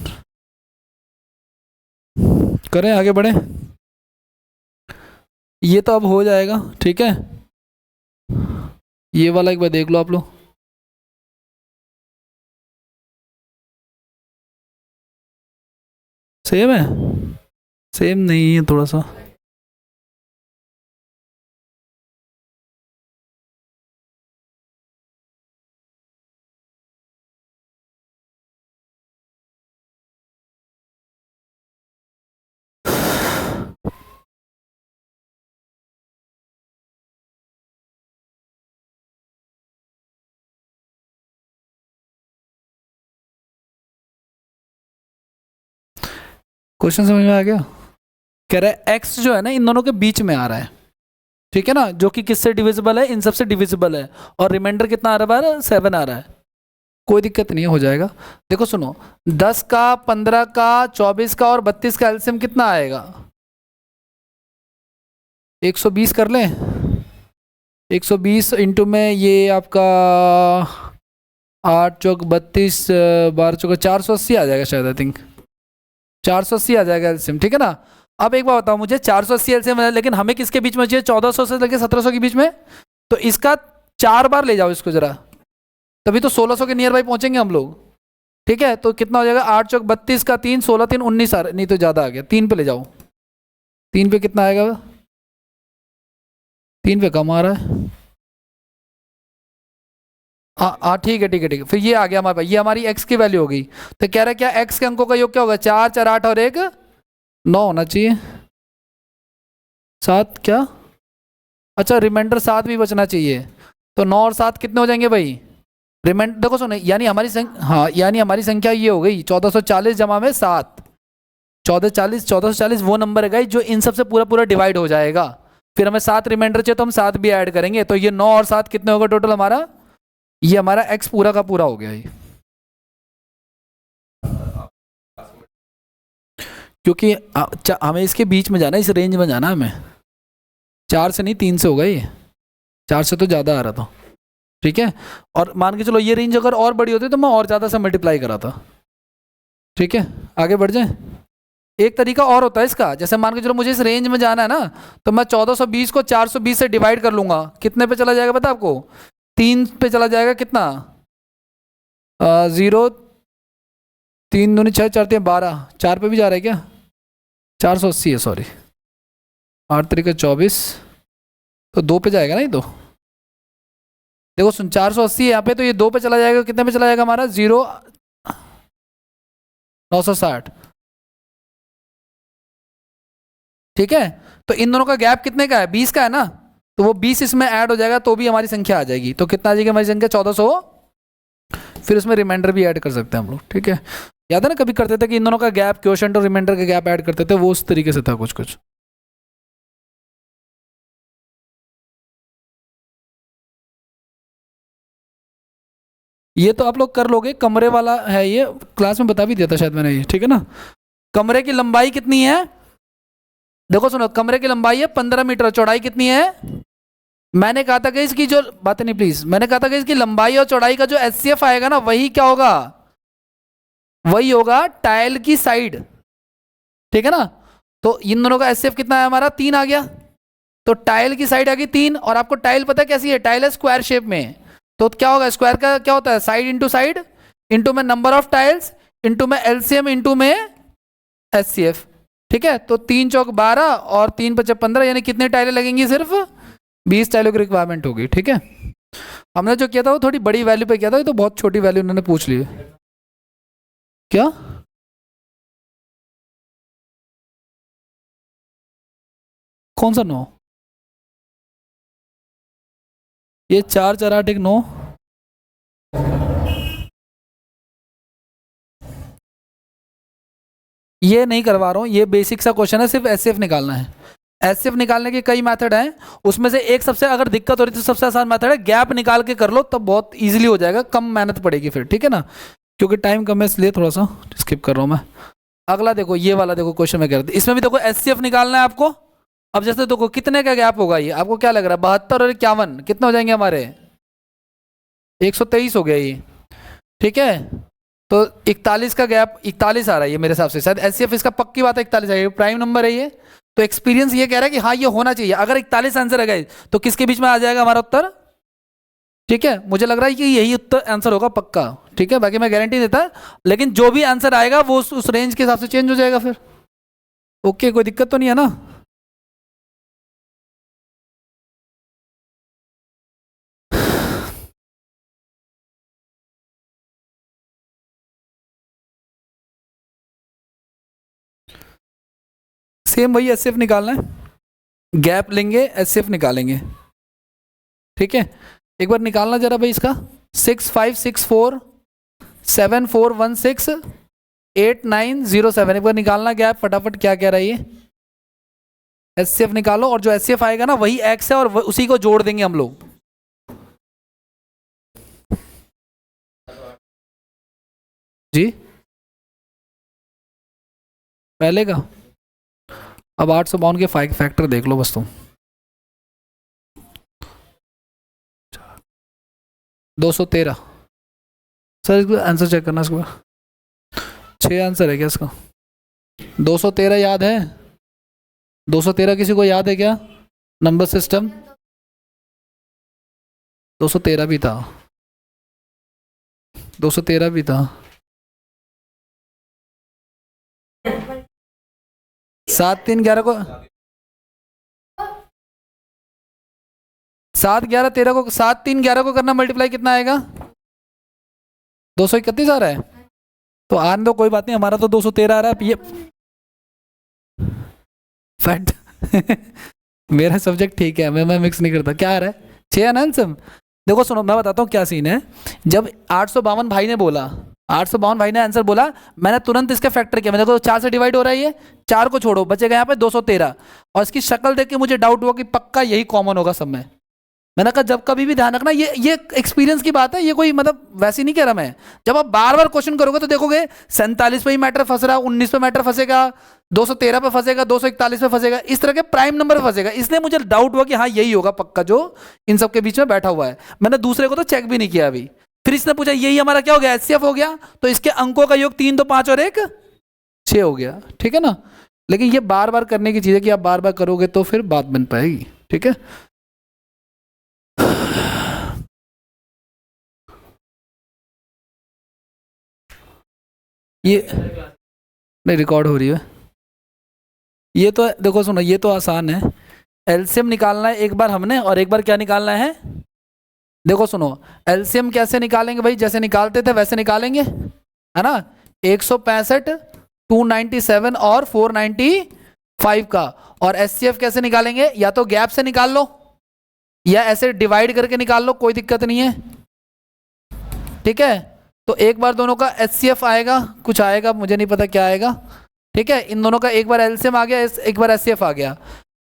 करें आगे बढ़े, ये तो अब हो जाएगा। ठीक है, ये वाला एक बार देख लो आप लोग। सेम है? सेम नहीं है थोड़ा सा। क्वेश्चन समझ में आ गया? कह रहा है x जो है ना इन दोनों के बीच में आ रहा है, ठीक है ना, जो कि किससे डिविजिबल है? इन सबसे डिविजिबल है, और रिमाइंडर कितना आ रहा है? 7 आ रहा है। कोई दिक्कत नहीं, हो जाएगा। देखो सुनो, 10 का, 15 का, 24 का और 32 का एलसीएम कितना आएगा? 120 कर लें। 120 इंटू में ये आपका 8 चौक 32, 12 चौक 480 आ जाएगा शायद, आई थिंक 480 आ जाएगा एलसीएम। ठीक है ना। अब एक बात बताओ मुझे, 480 एलसीएम है, लेकिन हमें किसके बीच में चाहिए? 1400 से लेकर 1700 के बीच में। तो इसका 4 बार ले जाओ इसको जरा, तभी तो 1600 के नियर बाई पहुंचेंगे हम लोग। ठीक है, तो कितना हो जाएगा? 8 चौक 32 का 3, 16 3 19 आ रहा, नहीं तो ज़्यादा आ गया। 3 पे ले जाओ, 3 पे कितना आएगा? 3 पे कम आ रहा है। हाँ ठीक है ठीक है ठीक है, फिर ये आ गया हमारे पास, ये हमारी x की वैल्यू हो गई। तो कह रहा है क्या x के अंकों का योग क्या होगा? 4 4 8 और 1 9 होना चाहिए। 7 क्या? अच्छा, रिमाइंडर 7 भी बचना चाहिए, तो 9 और 7 कितने हो जाएंगे भाई? रिमाइंडर देखो सुनो, यानी हमारी संख्या, हाँ यानी हमारी संख्या ये हो गई 1440 जमा में 7, 1440 वो नंबर है गाइस जो इन सबसे पूरा पूरा डिवाइड हो जाएगा। फिर हमें 7 रिमाइंडर चाहिए तो हम 7 भी ऐड करेंगे, तो ये 9 और 7 कितने होगा टोटल हमारा, ये हमारा x पूरा का पूरा हो गया ये। क्योंकि हमें इसके बीच में जाना, इस रेंज में जाना हमें, 4 से नहीं 3 से होगा ये, 4 से तो ज़्यादा आ रहा था, ठीक है। और मान के चलो ये रेंज अगर और बड़ी होती तो मैं और ज़्यादा से मल्टीप्लाई करा था, ठीक है। आगे बढ़ जाए, एक तरीका और होता है इसका, जैसे मान के चलो मुझे इस रेंज में जाना है ना, तो मैं 1420 को 420 से डिवाइड कर लूंगा, कितने पे चला जाएगा पता आपको, 3 पे चला जाएगा, कितना 0 3 दूनी 6 4 3 12, 4 पे भी जा रहा है क्या, 480 है सॉरी, 8 तरीका 24, तो 2 पे जाएगा ना ये, तो देखो सुन 480 है यहाँ पे, तो ये 2 पे चला जाएगा, कितने पे चला जाएगा हमारा 0 960, ठीक है। तो इन दोनों का गैप कितने का है, 20 का है ना, तो वो 20 इसमें ऐड हो जाएगा तो भी हमारी संख्या आ जाएगी। तो कितना आ जाएगी हमारी संख्या 1400, फिर उसमें रिमाइंडर भी ऐड कर सकते हैं हम लोग, ठीक है। याद है ना कभी करते थे कि इन दोनों का गैप, क्वोशंट और रिमाइंडर का गैप ऐड करते थे, वो उस तरीके से था कुछ कुछ। ये तो आप लोग कर लोगे, कमरे वाला है ये, क्लास में बता भी दिया था शायद मैंने ये, ठीक है ना। कमरे की लंबाई कितनी है, देखो सुनो, कमरे की लंबाई है 15 मीटर, चौड़ाई कितनी है, मैंने कहा था कि इसकी जो बातें नहीं प्लीज, मैंने कहा था कि इसकी लंबाई और चौड़ाई का जो एचसीएफ आएगा ना, वही क्या होगा, वही होगा टाइल की साइड, ठीक है ना। तो इन दोनों का एचसीएफ कितना है हमारा, 3 आ गया, तो टाइल की साइड आ गई 3, और आपको टाइल पता है कैसी है, टाइल है स्क्वायर शेप में, तो क्या होगा, स्क्वायर का क्या होता है, साइड इंटू में नंबर ऑफ टाइल्स इंटू में एलसीएम इंटू में एचसीएफ, ठीक है। तो 3 चौक 12 और 3 पचे 15, यानी कितने टाइलें लगेंगी, सिर्फ 20 टाइलों की रिक्वायरमेंट होगी, ठीक है। हमने जो किया था वो थोड़ी बड़ी वैल्यू पे किया था, ये तो बहुत छोटी वैल्यू उन्होंने पूछ ली है। क्या कौन सा 9, ये 4 4 8 1 9, ये नहीं करवा रहा हूँ, ये बेसिक सा क्वेश्चन है, सिर्फ एचसीएफ निकालना है। एचसीएफ निकालने के कई मेथड हैं, उसमें से एक सबसे अगर दिक्कत हो रही तो सबसे आसान मेथड है, गैप निकाल के कर लो, तब बहुत इजीली हो जाएगा, कम मेहनत पड़ेगी फिर, ठीक है ना। क्योंकि टाइम कम है इसलिए थोड़ा सा स्किप कर रहा हूँ मैं। अगला देखो, ये वाला देखो क्वेश्चन मैं कह रहा था, इसमें भी देखो एचसीएफ निकालना है आपको। अब जैसे देखो कितने का गैप होगा ये, आपको क्या लग रहा है, 72 और 51 कितने हो जाएंगे हमारे, 123 हो गया ये, ठीक है। तो 41 का गैप, 41 आ रहा है ये मेरे हिसाब से, शायद एचसीएफ इसका पक्की बात है 41 है, प्राइम नंबर है ये, तो एक्सपीरियंस ये कह रहा है कि हाँ ये होना चाहिए। अगर 41 आंसर है गाइस, तो किसके बीच में आ जाएगा हमारा उत्तर, ठीक है। मुझे लग रहा है कि यही उत्तर आंसर होगा पक्का, ठीक है, बाकी मैं गारंटी देता, लेकिन जो भी आंसर आएगा वो उस रेंज के हिसाब से चेंज हो जाएगा फिर, ओके, कोई दिक्कत तो नहीं है ना। सेम वही एचसीएफ निकालना है, गैप लेंगे एचसीएफ निकालेंगे, ठीक है। एक बार निकालना जरा भाई इसका, 656474168907, एक बार निकालना गैप फटाफट, क्या कह रहा है ये, एचसीएफ निकालो, और जो एचसीएफ आएगा ना वही एक्स है, और उसी को जोड़ देंगे हम लोग, जी पहले का। अब 852 के फैक्टर देख लो बस तुम, 213, सर इसको आंसर चेक करना इसको, 6 आंसर है क्या इसका, 213 याद है, 213 किसी को याद है क्या, नंबर सिस्टम 213 भी था, 213 भी था, 7 3 11 को, 7 11 13 को, 7 3 11 को करना मल्टीप्लाई कितना आएगा, 231 आ रहा है, तो आने दो कोई बात नहीं, हमारा तो 213 आ रहा है ये फैक्ट मेरा सब्जेक्ट ठीक है, मैं मिक्स नहीं करता, क्या आ रहा है 6 आंसर, देखो सुनो, मैं बताता हूँ क्या सीन है। जब 852 भाई ने बोला, 852 भाई ने आंसर बोला, मैंने तुरंत इसके फैक्टर किया। मैंने देखो 4 से डिवाइड हो रहा है, ये 4 को छोड़ो, बचेगा यहाँ पे 213। और इसकी शक्ल देख के मुझे डाउट हुआ कि पक्का यही कॉमन होगा सब में। मैंने कहा जब कभी भी ध्यान रखना, ये एक्सपीरियंस की बात है, ये कोई मतलब वैसे नहीं कह रहा मैं। जब आप बार बार क्वेश्चन करोगे तो देखोगे 47 पे ही मैटर फंस रहा, 19 पे मैटर फंसेगा, 213 पे फंसेगा, 241 पे फंसेगा, इस तरह के प्राइम नंबर पे फंसेगा। इसलिए मुझे डाउट हुआ कि हाँ यही होगा पक्का जो इन सब के बीच में बैठा हुआ है। मैंने दूसरे को तो चेक भी नहीं किया अभी। फिर इसने पूछा यही हमारा क्या हो गया, एचसीएफ हो गया, तो इसके अंकों का योग 3 2 5 और 1 6 हो गया, ठीक है ना। लेकिन ये बार बार करने की चीज है कि आप बार बार करोगे तो फिर बात बन पाएगी, ठीक है। ये नहीं रिकॉर्ड हो रही है। ये तो देखो सुनो, ये तो आसान है। एलसीएम निकालना है एक बार हमने, और एक बार क्या निकालना है। देखो सुनो, एलसीएम कैसे निकालेंगे भाई, जैसे निकालते थे वैसे निकालेंगे, है ना। 165, 297 और 495 का। और एचसीएफ कैसे निकालेंगे, या तो गैप से निकाल लो या ऐसे डिवाइड करके निकाल लो, कोई दिक्कत नहीं है, ठीक है। तो एक बार दोनों का एचसीएफ आएगा, कुछ आएगा मुझे नहीं पता क्या आएगा, ठीक है। इन दोनों का एक बार एलसीएम आ गया, एक बार एचसीएफ आ गया,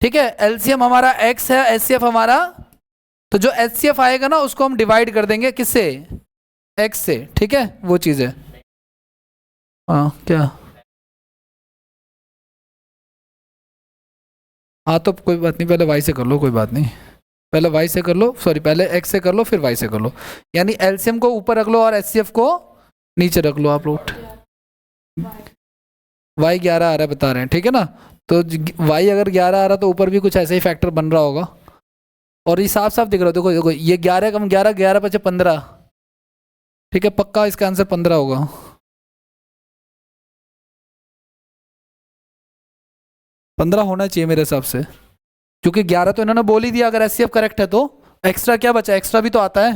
ठीक है। एलसीएम हमारा x है, एचसीएफ हमारा, तो जो एचसीएफ आएगा ना उसको हम डिवाइड कर देंगे किससे, x से, ठीक है, वो चीज है। हाँ क्या, हाँ तो कोई बात नहीं, पहले y से कर लो, कोई बात नहीं, पहले y से कर लो, सॉरी पहले x से कर लो फिर y से कर लो। यानी एलसीएम को ऊपर रख लो और एचसीएफ को नीचे रख लो आप लोग। y 11 आ रहा है बता रहे हैं, ठीक है ना। तो y अगर 11 आ रहा तो ऊपर भी कुछ ऐसे ही फैक्टर बन रहा होगा। और ये साफ साफ दिख रहा है, देखो देखो, ये 11 कम 11, 11 बचे 15, ठीक है, पक्का इसका आंसर 15 होगा। पंद्रह होना चाहिए मेरे हिसाब से, क्योंकि 11 तो इन्होंने बोल ही दिया, अगर एचसीएफ करेक्ट है तो एक्स्ट्रा क्या बचा, एक्स्ट्रा भी तो आता है,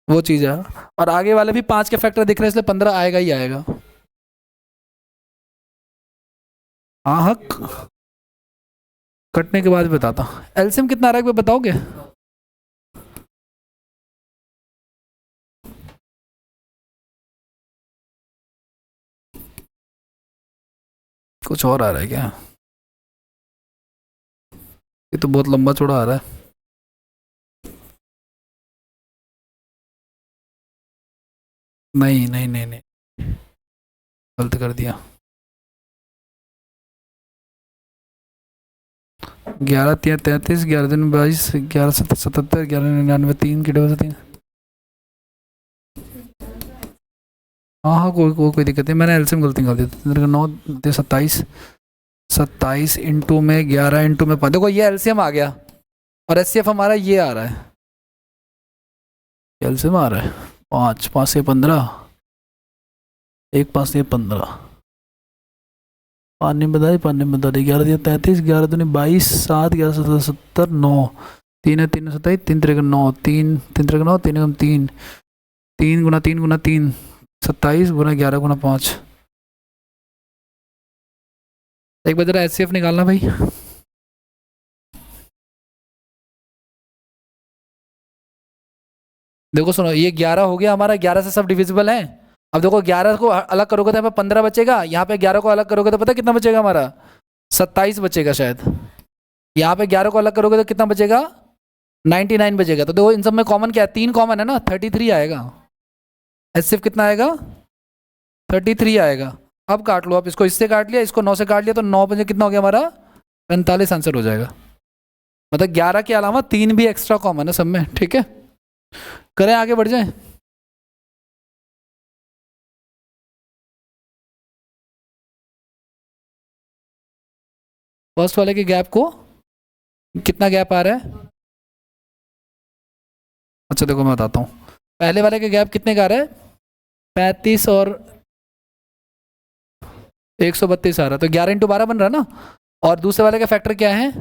वो चीज़ है। और आगे वाले भी 5 के फैक्टर दिख रहे हैं, इसलिए 15 आएगा ही आएगा। हाँ हाँ, कटने के बाद बताता हूँ। एलसीएम कितना आ रहा है बताओगे। कुछ और आ रहा है क्या, ये तो बहुत लंबा चौड़ा आ रहा है। नहीं नहीं नहीं नहीं, गलत कर दिया। 11 3 33, 11 दिन 22, 11 77, 11 99, 3 की डबल 3। हाँ हाँ कोई दिक्कत नहीं, मैंने एलसीएम गलती कर दी। 9 27, 27 इंटू में 11 इंटू में 5, देखो ये एलसीएम आ गया, और एचसीएफ हमारा ये आ रहा है, एलसीएम आ रहा है 5 5 से 15, 1 5 से 15, 5 ने बता दी 11 दिया 33, 11 दूनी 22, 7 11 17 70, 9 3 है 3 27, 3 3 9, 3 3 3 9, 3 3 3 गुना 3 गुना 3 27 गुना 11 गुना 5। एक बार जरा एचसीएफ निकालना भाई। देखो सुनो, ये 11 हो गया हमारा, 11 से सब डिविजिबल है। अब देखो 11 को अलग करोगे तो यहाँ पे 15 बचेगा, यहाँ पे 11 को अलग करोगे तो पता कितना बचेगा हमारा, 27 बचेगा शायद। यहाँ पे 11 को अलग करोगे तो कितना बचेगा, 99 बचेगा। तो देखो इन सब में कॉमन क्या है, 3 कॉमन है ना, 33 आएगा। एचसीएफ कितना आएगा, 33 आएगा। अब काट लो, आप इसको इससे काट लिया, इसको 9 से काट लिया, तो 9 बजे कितना हो गया हमारा, 45 आंसर हो जाएगा। मतलब 11 के अलावा 3 भी एक्स्ट्रा कॉमन है सब में, ठीक है। करें आगे बढ़ जाए। फर्स्ट वाले के गैप को कितना गैप आ रहा है, अच्छा देखो मैं बताता हूँ। पहले वाले के गैप कितने का आ रहा है, 35 और 132 आ रहा है, तो 11 इंटू 12 बन रहा है ना। और दूसरे वाले का फैक्टर क्या है,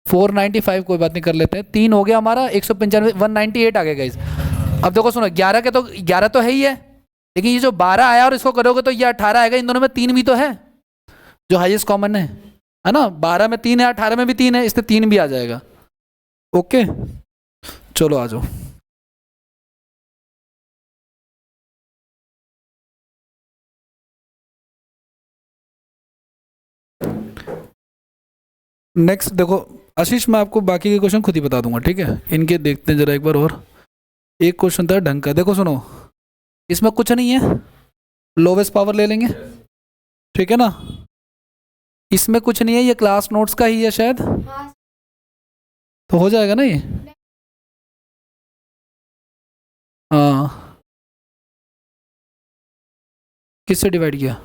495, कोई बात नहीं कर लेते हैं, 3 हो गया हमारा, 195, 198 आ गया गाइस। अब देखो सुनो, 11 के तो 11 तो है ही है, लेकिन ये जो 12 आया और इसको करोगे तो ये 18 आएगा। इन दोनों में 3 भी तो है, जो हाईएस्ट कॉमन है ना। 12 में 3 है, 18 में भी 3 है, इससे 3 भी आ जाएगा। ओके, चलो आ जाओ। नेक्स्ट देखो आशीष, मैं आपको बाकी के क्वेश्चन खुद ही बता दूंगा, ठीक है? इनके देखते हैं जरा एक बार और। एक क्वेश्चन था ढंग का, देखो सुनो, इसमें कुछ नहीं है, लोवेस्ट पावर ले लेंगे, ठीक है ना? इसमें कुछ नहीं है, ये क्लास नोट्स का ही है शायद, तो हो जाएगा ना ये? हाँ, किससे डिवाइड किया?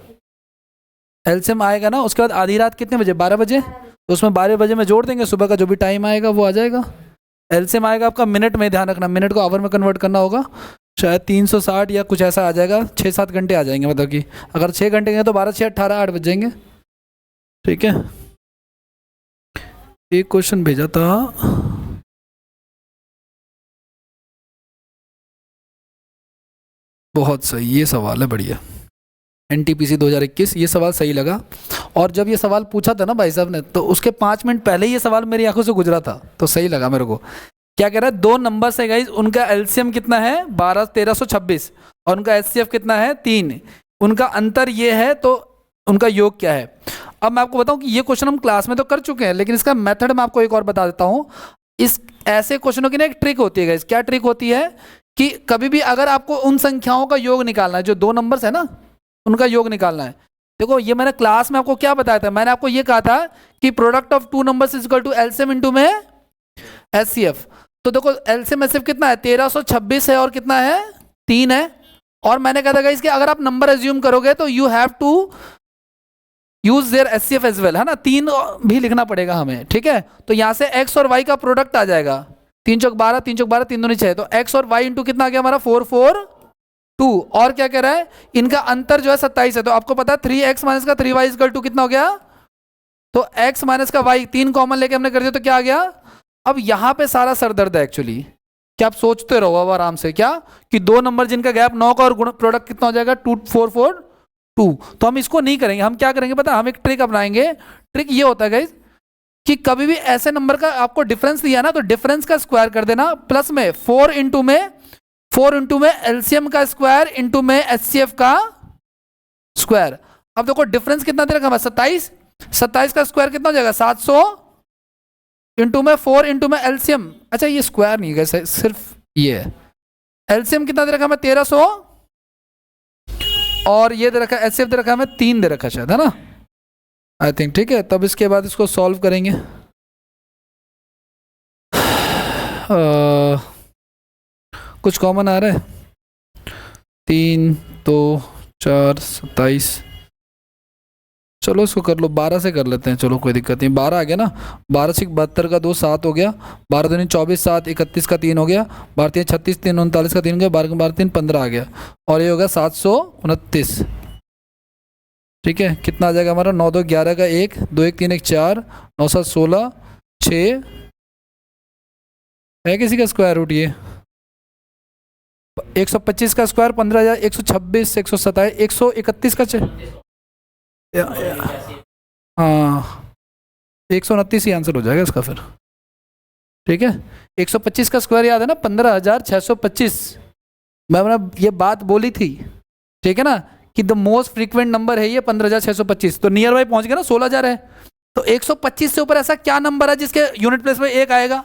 एलसीएम आएगा ना, उसके बाद आधी रात कितने बजे, 12 बजे, तो उसमें 12 बजे में जोड़ देंगे, सुबह का जो भी टाइम आएगा वो आ जाएगा। एलसीएम आएगा आपका मिनट में, ध्यान रखना मिनट को आवर में कन्वर्ट करना होगा, शायद 360 या कुछ ऐसा आ जाएगा, 6-7 घंटे आ जाएंगे, मतलब कि अगर 6 घंटे गए तो 12 6 18 8 बज जाएंगे, ठीक है? एक क्वेश्चन भेजा था, बहुत सही, ये सवाल है बढ़िया, एनटीपीसी 2021, ये सवाल सही लगा। और जब ये सवाल पूछा था ना भाई साहब ने, तो उसके 5 मिनट पहले ये सवाल मेरी आंखों से गुजरा था, तो सही लगा मेरे को। क्या कह रहा है, दो नंबर है गाइस, उनका एलसीएम कितना है 1326 और उनका एचसीएफ कितना है 3, उनका अंतर ये है, तो उनका योग क्या है? अब मैं आपको बताऊं कि ये क्वेश्चन हम क्लास में तो कर चुके हैं, लेकिन इसका मेथड मैं आपको एक और बता देता हूं। इस ऐसे क्वेश्चनों की ना एक ट्रिक होती है गाइस, क्या ट्रिक होती है कि कभी भी अगर आपको उन संख्याओं का योग निकालना है, जो दो नंबर्स है ना उनका योग निकालना है, देखो ये मैंने क्लास में आपको क्या बताया था, मैंने आपको ये कहा था कि product of two numbers is equal to LCM into में एचसीएफ। तो देखो एलसीएम एचसीएफ कितना है, 1326 है और कितना है 3 है। और मैंने कहा था गाइस कि अगर आप नंबर एज्यूम करोगे तो you have to use their HCF as well, है ना, 3 भी लिखना पड़ेगा हमें, ठीक है? तो यहाँ से एक्स और वाई का प्रोडक्ट आ जाएगा, 3 चौक 12, 3 चौक 12, 3 दूनी 6, तो एक्स और वाई इंटू कितना आ गया हमारा 442। और क्या कह रहा है, इनका अंतर जो है 27 है, तो आपको पता है 3x माइनस का 3y इक्वल टू कितना हो गया, तो x माइनस का y 3 कॉमन लेके हमने कर दिया, तो क्या आ गया? अब यहाँ पे सारा सरदर्द है एक्चुअली, क्या आप सोचते रहो अब आराम से, क्या कि दो नंबर जिनका गैप 9 का और गुण प्रोडक्ट कितना हो जाएगा 2442। तो हम इसको नहीं करेंगे, हम क्या करेंगे पता, हम एक ट्रिक अपनाएंगे। ट्रिक ये होता है गाइस कि कभी भी ऐसे नंबर का आपको डिफरेंस दिया ना, तो डिफरेंस का स्क्वायर कर देना, प्लस में 4 इंटू में एलसीएम का स्क्वायर इंटू में एचसीएफ का स्क्वायर। अब देखो डिफरेंस कितना दे रखा है 27, 27 का स्क्वायर कितना हो जाएगा 700 इंटू में 4 इंटू में एलसीएम, अच्छा ये स्क्वायर नहीं है सिर्फ ये है, एलसीएम कितना दे रखा है 1300 और ये दे रखा है एचसीएफ दे रखा है 3 दे रखा है शायद, है ना, आई थिंक, ठीक है? तब इसके बाद इसको सॉल्व करेंगे। कुछ कॉमन आ रहा है, 3 2 4 27, चलो इसको कर लो 12 से कर लेते हैं, चलो कोई दिक्कत नहीं, 12 आ गया ना, 12 से 72 का 2 7 हो गया, 12 दूनी 24 7 31 का 3 हो गया, 12 3 36 3 39 का 3 हो गया, 12 3 15 आ गया, और ये होगा 729, ठीक है? कितना आ जाएगा हमारा 9 2 11 का 1 2 1 3 1 4 9 7 16 6 है किसी का स्क्वायर रूट, ये 125 का स्क्वायर 15,126 127 131 का हाँ 129 ही आंसर हो जाएगा इसका फिर, ठीक है? 125 का स्क्वायर याद है ना 15,625, मैंने ये बात बोली थी, ठीक है ना, कि द मोस्ट फ्रीक्वेंट नंबर है ये 15,625, तो नियर बाई पहुंच गया ना, 16,000 है, तो 125 से ऊपर ऐसा क्या नंबर है जिसके यूनिट प्लेस में 1 आएगा?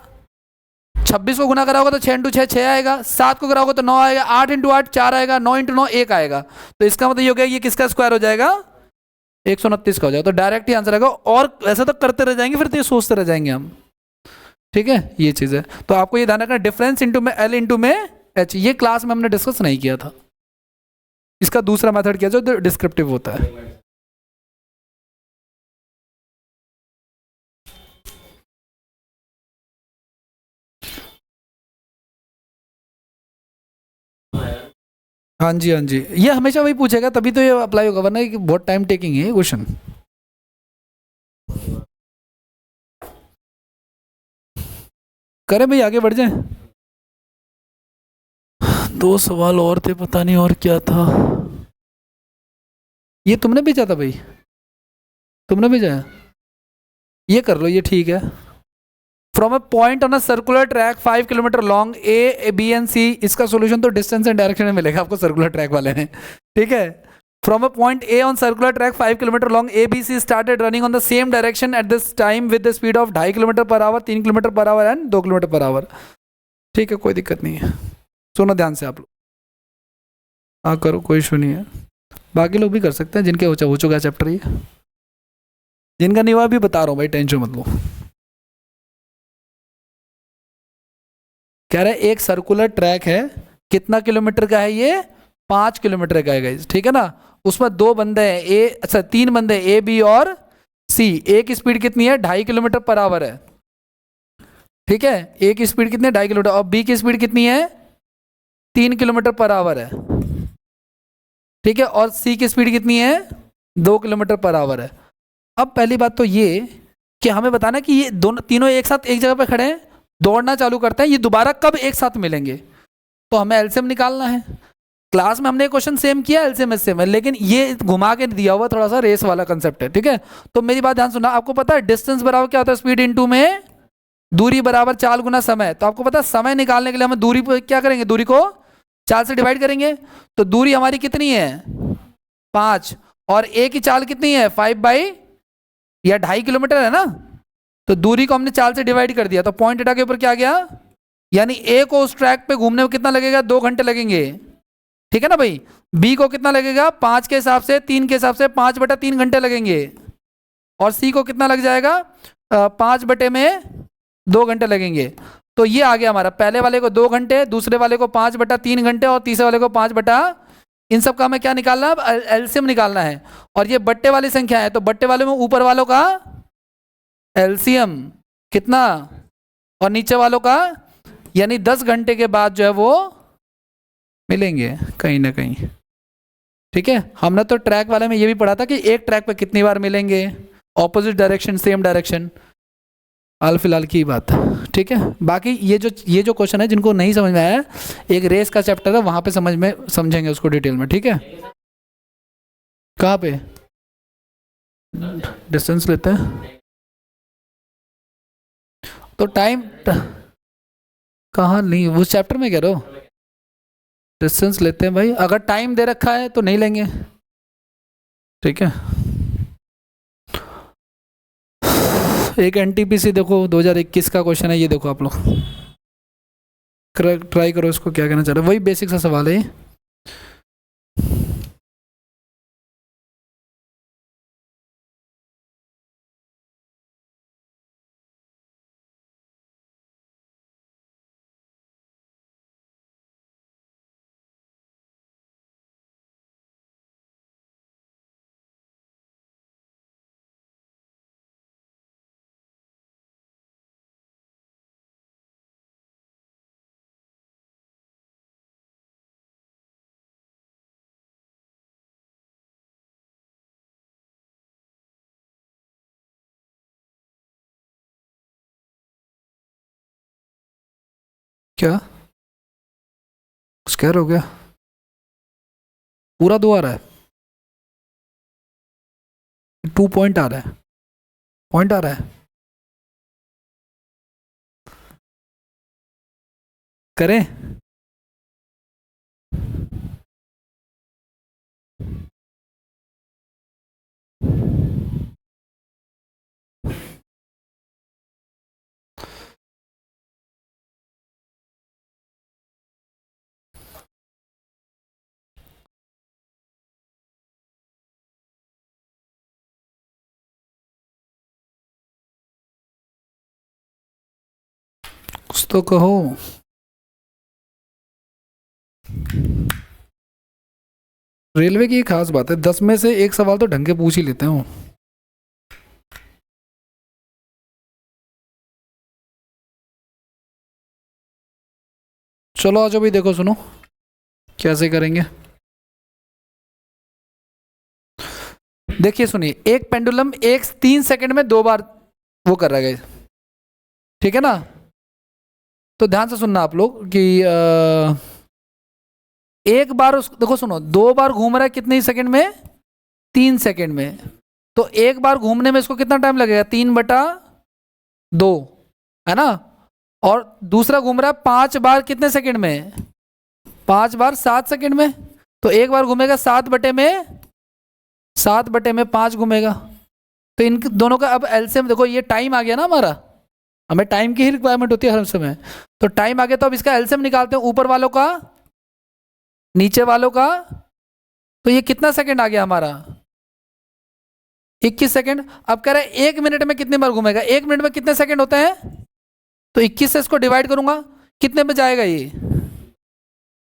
26 को गुना करा होगा तो 6 इंटू 6 6 आएगा, 7 को करा होगा तो 9 आएगा, 8 इंटू 8 4 आएगा, 9 इंटू 9 1 आएगा, तो इसका मतलब ये हो गया ये किसका स्क्वायर हो जाएगा 129 का हो जाएगा, तो डायरेक्ट ही आंसर आएगा। और ऐसा तो करते रह जाएंगे फिर, तो ये सोचते रह जाएंगे हम, ठीक है? ये चीज़ है, तो आपको ये ध्यान रखना, डिफरेंस इंटू में एल इंटू में एच, ये क्लास में हमने डिस्कस नहीं किया था, इसका दूसरा मेथड किया जो डिस्क्रिप्टिव होता है। हाँ जी हाँ जी, ये हमेशा वही पूछेगा तभी तो ये अप्लाई होगा, वरना ये बहुत टाइम टेकिंग है क्वेश्चन। करें भाई आगे बढ़ जाए, 2 सवाल और थे, पता नहीं और क्या था, ये तुमने भेजा था भाई, तुमने भेजा है, ये कर लो, ये ठीक है, from a point on a circular track 5 kilometre long A B and C, इसका सोल्यूशन तो डिस्टेंस एंड डायरेक्शन में मिलेगा आपको सर्कुलर ट्रैक वाले में, ठीक है। From a point A on circular track 5 kilometre long A B C started running on the same direction at this time with the speed of 2.5 kilometre per hour, 3 kilometre per hour and 2 kilometre per hour. ठीक है, कोई दिक्कत नहीं है, सुनो ध्यान से आप लोग। हाँ करो, कोई इशू नहीं है, बाकी लोग भी कर सकते हैं जिनके हो चुका है चैप्टर ये, जिनका नहीं हुआ भी बता रहा हूँ भाई, टेंशन मत लो। कह रहे एक सर्कुलर ट्रैक है, कितना किलोमीटर का है ये, 5 किलोमीटर का है गाइस, ठीक है ना। उसमें 2 बंदे हैं, ए अच्छा 3 बंदे ए बी और सी। ए की स्पीड कितनी है, 2.5 किलोमीटर पर आवर है, ठीक है। ए की स्पीड कितनी है, 2.5 किलोमीटर, और बी की स्पीड कितनी है, 3 किलोमीटर पर आवर है, ठीक है। और सी की स्पीड कितनी है, 2 किलोमीटर पर आवर है। अब पहली बात तो ये कि हमें बताना कि ये दोनों तीनों एक साथ एक जगह पर खड़े हैं, दौड़ना चालू करते हैं, ये दोबारा कब एक साथ मिलेंगे, तो हमें एलसीएम निकालना है। क्लास में हमने क्वेश्चन सेम किया एलसीएम एससीएम में, लेकिन ये घुमा के दिया हुआ थोड़ा सा रेस वाला कंसेप्ट है, ठीक है। तो मेरी बात ध्यान सुनना, आपको पता है डिस्टेंस बराबर क्या होता है, स्पीड इनटू में दूरी बराबर 4 गुना समय। तो आपको पता है समय निकालने के लिए हमें दूरी पर क्या करेंगे, दूरी को 4 से डिवाइड करेंगे। तो दूरी हमारी कितनी है, 5, और ए की चाल कितनी है, 5 बाई या 2.5 किलोमीटर है ना। तो दूरी को हमने 4 से डिवाइड कर दिया, तो पॉइंट एटा के ऊपर क्या गया, यानी ए को उस ट्रैक पे घूमने में कितना लगेगा, 2 घंटे लगेंगे, ठीक है ना भाई। बी को कितना लगेगा, 5 के हिसाब से 3 के हिसाब से 5/3 घंटे लगेंगे। और सी को कितना लग जाएगा, 5/2 घंटे लगेंगे। तो ये आ गया हमारा, पहले वाले को 2 घंटे, दूसरे वाले को 5/3 घंटे, और तीसरे वाले को 5 इन सब का हमें क्या निकालना है, एलसीएम निकालना है। और ये बट्टे वाली संख्या है, तो बट्टे वाले में ऊपर वालों का एलसीएम कितना, और नीचे वालों का, यानी 10 घंटे के बाद जो है वो मिलेंगे कहीं ना कहीं, ठीक है। हमने तो ट्रैक वाले में ये भी पढ़ा था कि एक ट्रैक पे कितनी बार मिलेंगे, ऑपोजिट डायरेक्शन सेम डायरेक्शन, हाल फिलहाल की बात, ठीक है। बाकी ये जो क्वेश्चन है जिनको नहीं समझ में आया, एक रेस का चैप्टर है वहां पे समझेंगे उसको डिटेल में, ठीक है। कहाँ पे डिस्टेंस लेते हैं, तो टाइम कहाँ नहीं, उस चैप्टर में कह रहे हो, डिस्टेंस लेते हैं भाई, अगर टाइम दे रखा है तो नहीं लेंगे, ठीक है। एक एनटीपीसी देखो 2021 का क्वेश्चन है, ये देखो आप लोग ट्राई करो इसको, क्या कहना चाह रहे हो, वही बेसिक सा सवाल है। क्या स्कैर हो गया, पूरा 2 आ रहा है, 2 पॉइंट आ रहा है, पॉइंट आ रहा है, करें कुछ तो कहो। रेलवे की एक खास बात है, 10 में से एक सवाल तो ढंग के पूछ ही लेते हैं। चलो आ जाओ भाई, देखो सुनो कैसे करेंगे। देखिए सुनिए, एक पेंडुलम 3 सेकंड में 2 बार वो कर रहा है, ठीक है ना। तो ध्यान से सुनना आप लोग कि एक बार देखो सुनो, 2 बार घूम रहा है कितने सेकंड में, 3 सेकंड में। तो एक बार घूमने में इसको कितना टाइम लगेगा, 3/2, है ना, और दूसरा घूम रहा है 5 बार कितने सेकंड में, 5 बार 7 सेकंड में, तो एक बार घूमेगा 7/5 घूमेगा। तो इन दोनों का अब एलसीएम देखो, ये टाइम आ गया ना हमारा, हमें टाइम की ही रिक्वायरमेंट होती है हर समय, तो टाइम आ गया, तो अब इसका एलसीएम निकालते हैं, ऊपर वालों का नीचे वालों का, तो ये कितना सेकंड आ गया हमारा, 21 सेकंड। अब कह रहा है 1 मिनट में कितनी बार घूमेगा, 1 मिनट में कितने सेकंड होते हैं, तो 21 से इसको डिवाइड करूंगा, कितने पे जाएगा ये,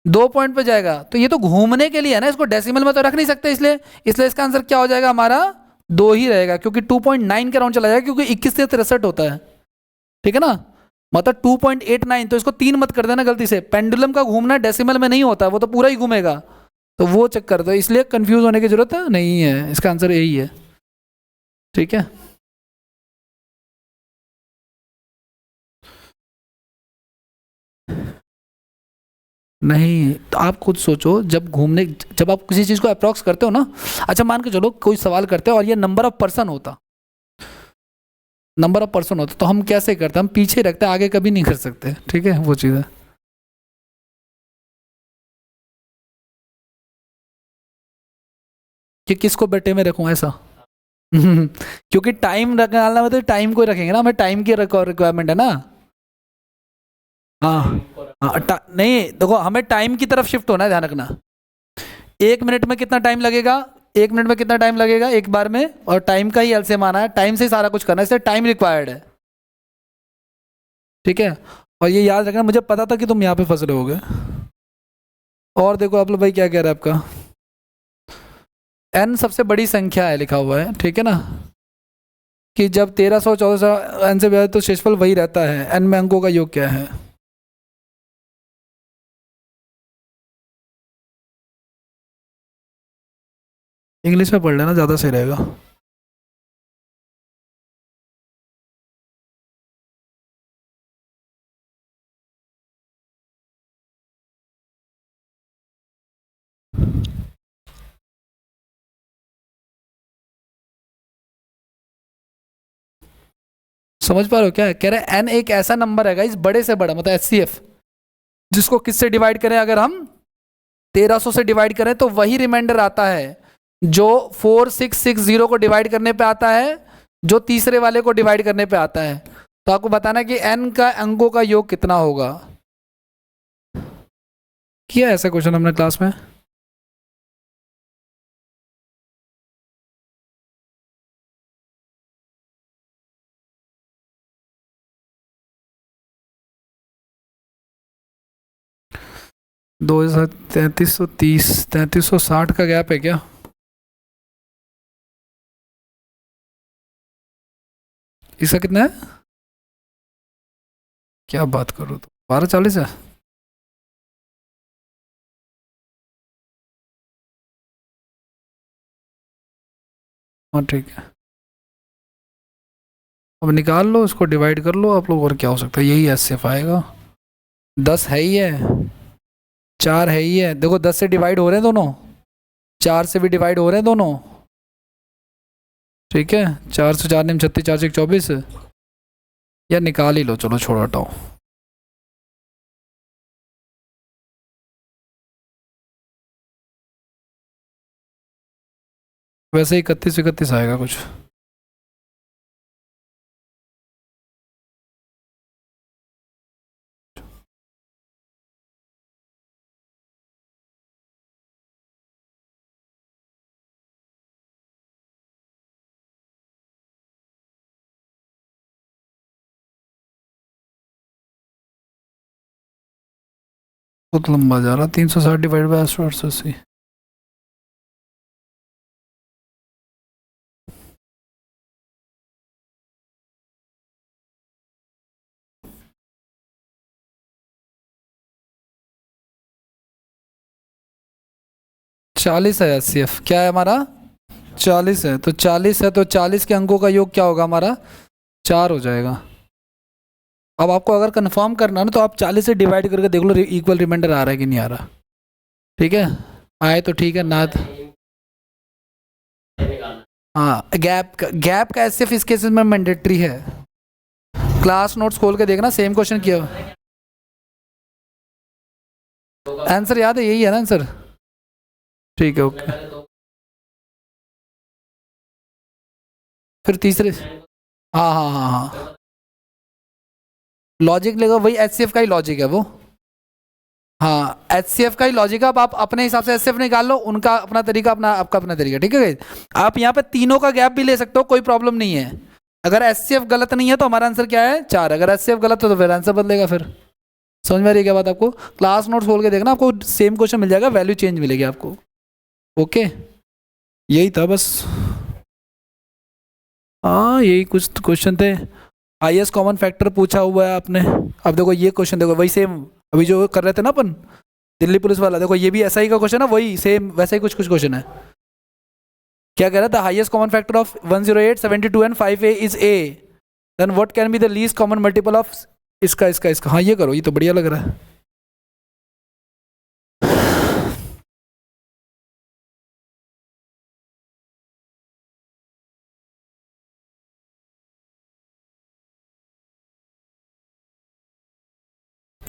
2 पॉइंट पे जाएगा। तो ये तो घूमने के लिए है ना, इसको डेसिमल में तो रख नहीं सकते, इसलिए इसका आंसर क्या हो जाएगा हमारा, 2 ही रहेगा, क्योंकि 2.9 के राउंड चला जाएगा, क्योंकि 21 से 63 होता है, ठीक है ना, मतलब 2.89, तो इसको 3 मत कर देना गलती से, पेंडुलम का घूमना डेसिमल में नहीं होता, वो तो पूरा ही घूमेगा, तो वो चक्कर, तो इसलिए कंफ्यूज होने की जरूरत नहीं है, इसका आंसर यही है, ठीक है। नहीं, तो आप खुद सोचो, जब आप किसी चीज़ को अप्रॉक्स करते हो ना, अच्छा मान के चलो कोई सवाल करते हो और ये नंबर ऑफ पर्सन होता, तो हम कैसे करते, हम पीछे रखते, आगे कभी नहीं कर सकते, ठीक है, वो चीज़ है। कि किसको बेटे में रखूं ऐसा क्योंकि टाइम निकालना में तो टाइम को ही रखेंगे ना, हमें टाइम की रिक्वायरमेंट है ना। हाँ हाँ, नहीं देखो, हमें टाइम की तरफ शिफ्ट होना है, ध्यान रखना, 1 मिनट में कितना टाइम लगेगा, 1 मिनट में कितना टाइम लगेगा एक बार में, और टाइम का ही एलसीएम आना है, टाइम से ही सारा कुछ करना है, इसलिए टाइम रिक्वायर्ड है, ठीक है। और ये याद रखना, मुझे पता था कि तुम यहाँ पे फंस रहे होगे। और देखो आप लोग, भाई क्या कह रहा है आपका, n सबसे बड़ी संख्या है लिखा हुआ है, ठीक है ना, कि जब 1300 1400 n से ज्यादा तो शेषफल वही रहता है, n में अंकों का योग क्या है, इंग्लिश में पढ़ लेना, ज़्यादा सही रहेगा। समझ पा रहे हो क्या कह रहे हैं, n एक ऐसा नंबर है गाइस, बड़े से बड़ा, मतलब HCF, जिसको किससे डिवाइड करें, अगर हम 1300 से डिवाइड करें तो वही रिमाइंडर आता है जो 4660 को डिवाइड करने पे आता है, जो तीसरे वाले को डिवाइड करने पे आता है। तो आपको बताना है कि n का अंकों का योग कितना होगा। किया ऐसा क्वेश्चन हमने क्लास में, दो हजार 3330 3360 का गैप है क्या, इसका कितना है, क्या बात करो, तो 1240 है। हाँ ठीक है, अब निकाल लो, इसको डिवाइड कर लो आप लोग, और क्या हो सकता है, यही HCF आएगा। 10 है ही है, 4 है ही है, देखो 10 से डिवाइड हो रहे हैं दोनों, 4 से भी डिवाइड हो रहे हैं दोनों, ठीक है, 4 से 4 निम 36, 4 से 24, या निकाल ही लो, चलो छोड़ो हटाओ। वैसे 31 आएगा कुछ, बहुत लंबा जा रहा, 360 डिवाइड बाई 880, चालीस है HCF, क्या है हमारा, 40 है, तो 40 है, तो 40 के अंकों का योग क्या होगा हमारा, 4 हो जाएगा। अब आपको अगर कंफर्म करना है ना, तो आप 40 से डिवाइड करके देख लो इक्वल रिमाइंडर आ रहा है कि नहीं आ रहा, ठीक है, आए तो ठीक है, ना हाँ, गैप का HCF इस केसेस में मैंडेटरी है, क्लास नोट्स खोल के देखना, सेम क्वेश्चन किया। आंसर याद है, यही है ना आंसर? ठीक है ओके। फिर तीसरे, हाँ हाँ हाँ हाँ, लॉजिक लेगा, वही एचसीएफ का ही लॉजिक है वो। हाँ एचसीएफ का ही लॉजिक है। अब आप अपने हिसाब से एचसीएफ निकाल लो, उनका अपना तरीका, अपना आपका अपना तरीका, ठीक है। आप यहाँ पे तीनों का गैप भी ले सकते हो, कोई प्रॉब्लम नहीं है। अगर एचसीएफ गलत नहीं है तो हमारा आंसर क्या है 4, अगर एचसीएफ गलत है तो फिर आंसर बदलेगा। फिर समझ में आ रही है क्या बात आपको? क्लास नोट्स खोल के देखना, आपको सेम क्वेश्चन मिल जाएगा, वैल्यू चेंज मिलेगी आपको। ओके, यही था बस। हाँ यही कुछ क्वेश्चन थे। हाईएस्ट कॉमन फैक्टर पूछा हुआ है आपने। अब देखो ये क्वेश्चन देखो, वही सेम अभी जो कर रहे थे ना अपन, दिल्ली पुलिस वाला, देखो ये भी ऐसा ही का क्वेश्चन है, वही सेम वैसा ही कुछ कुछ क्वेश्चन है। क्या कह रहा था? Highest common factor of 108, 72 and 5a is a, then what can be the least common multiple of इसका इसका इसका। हाँ ये करो, ये तो बढ़िया लग रहा है।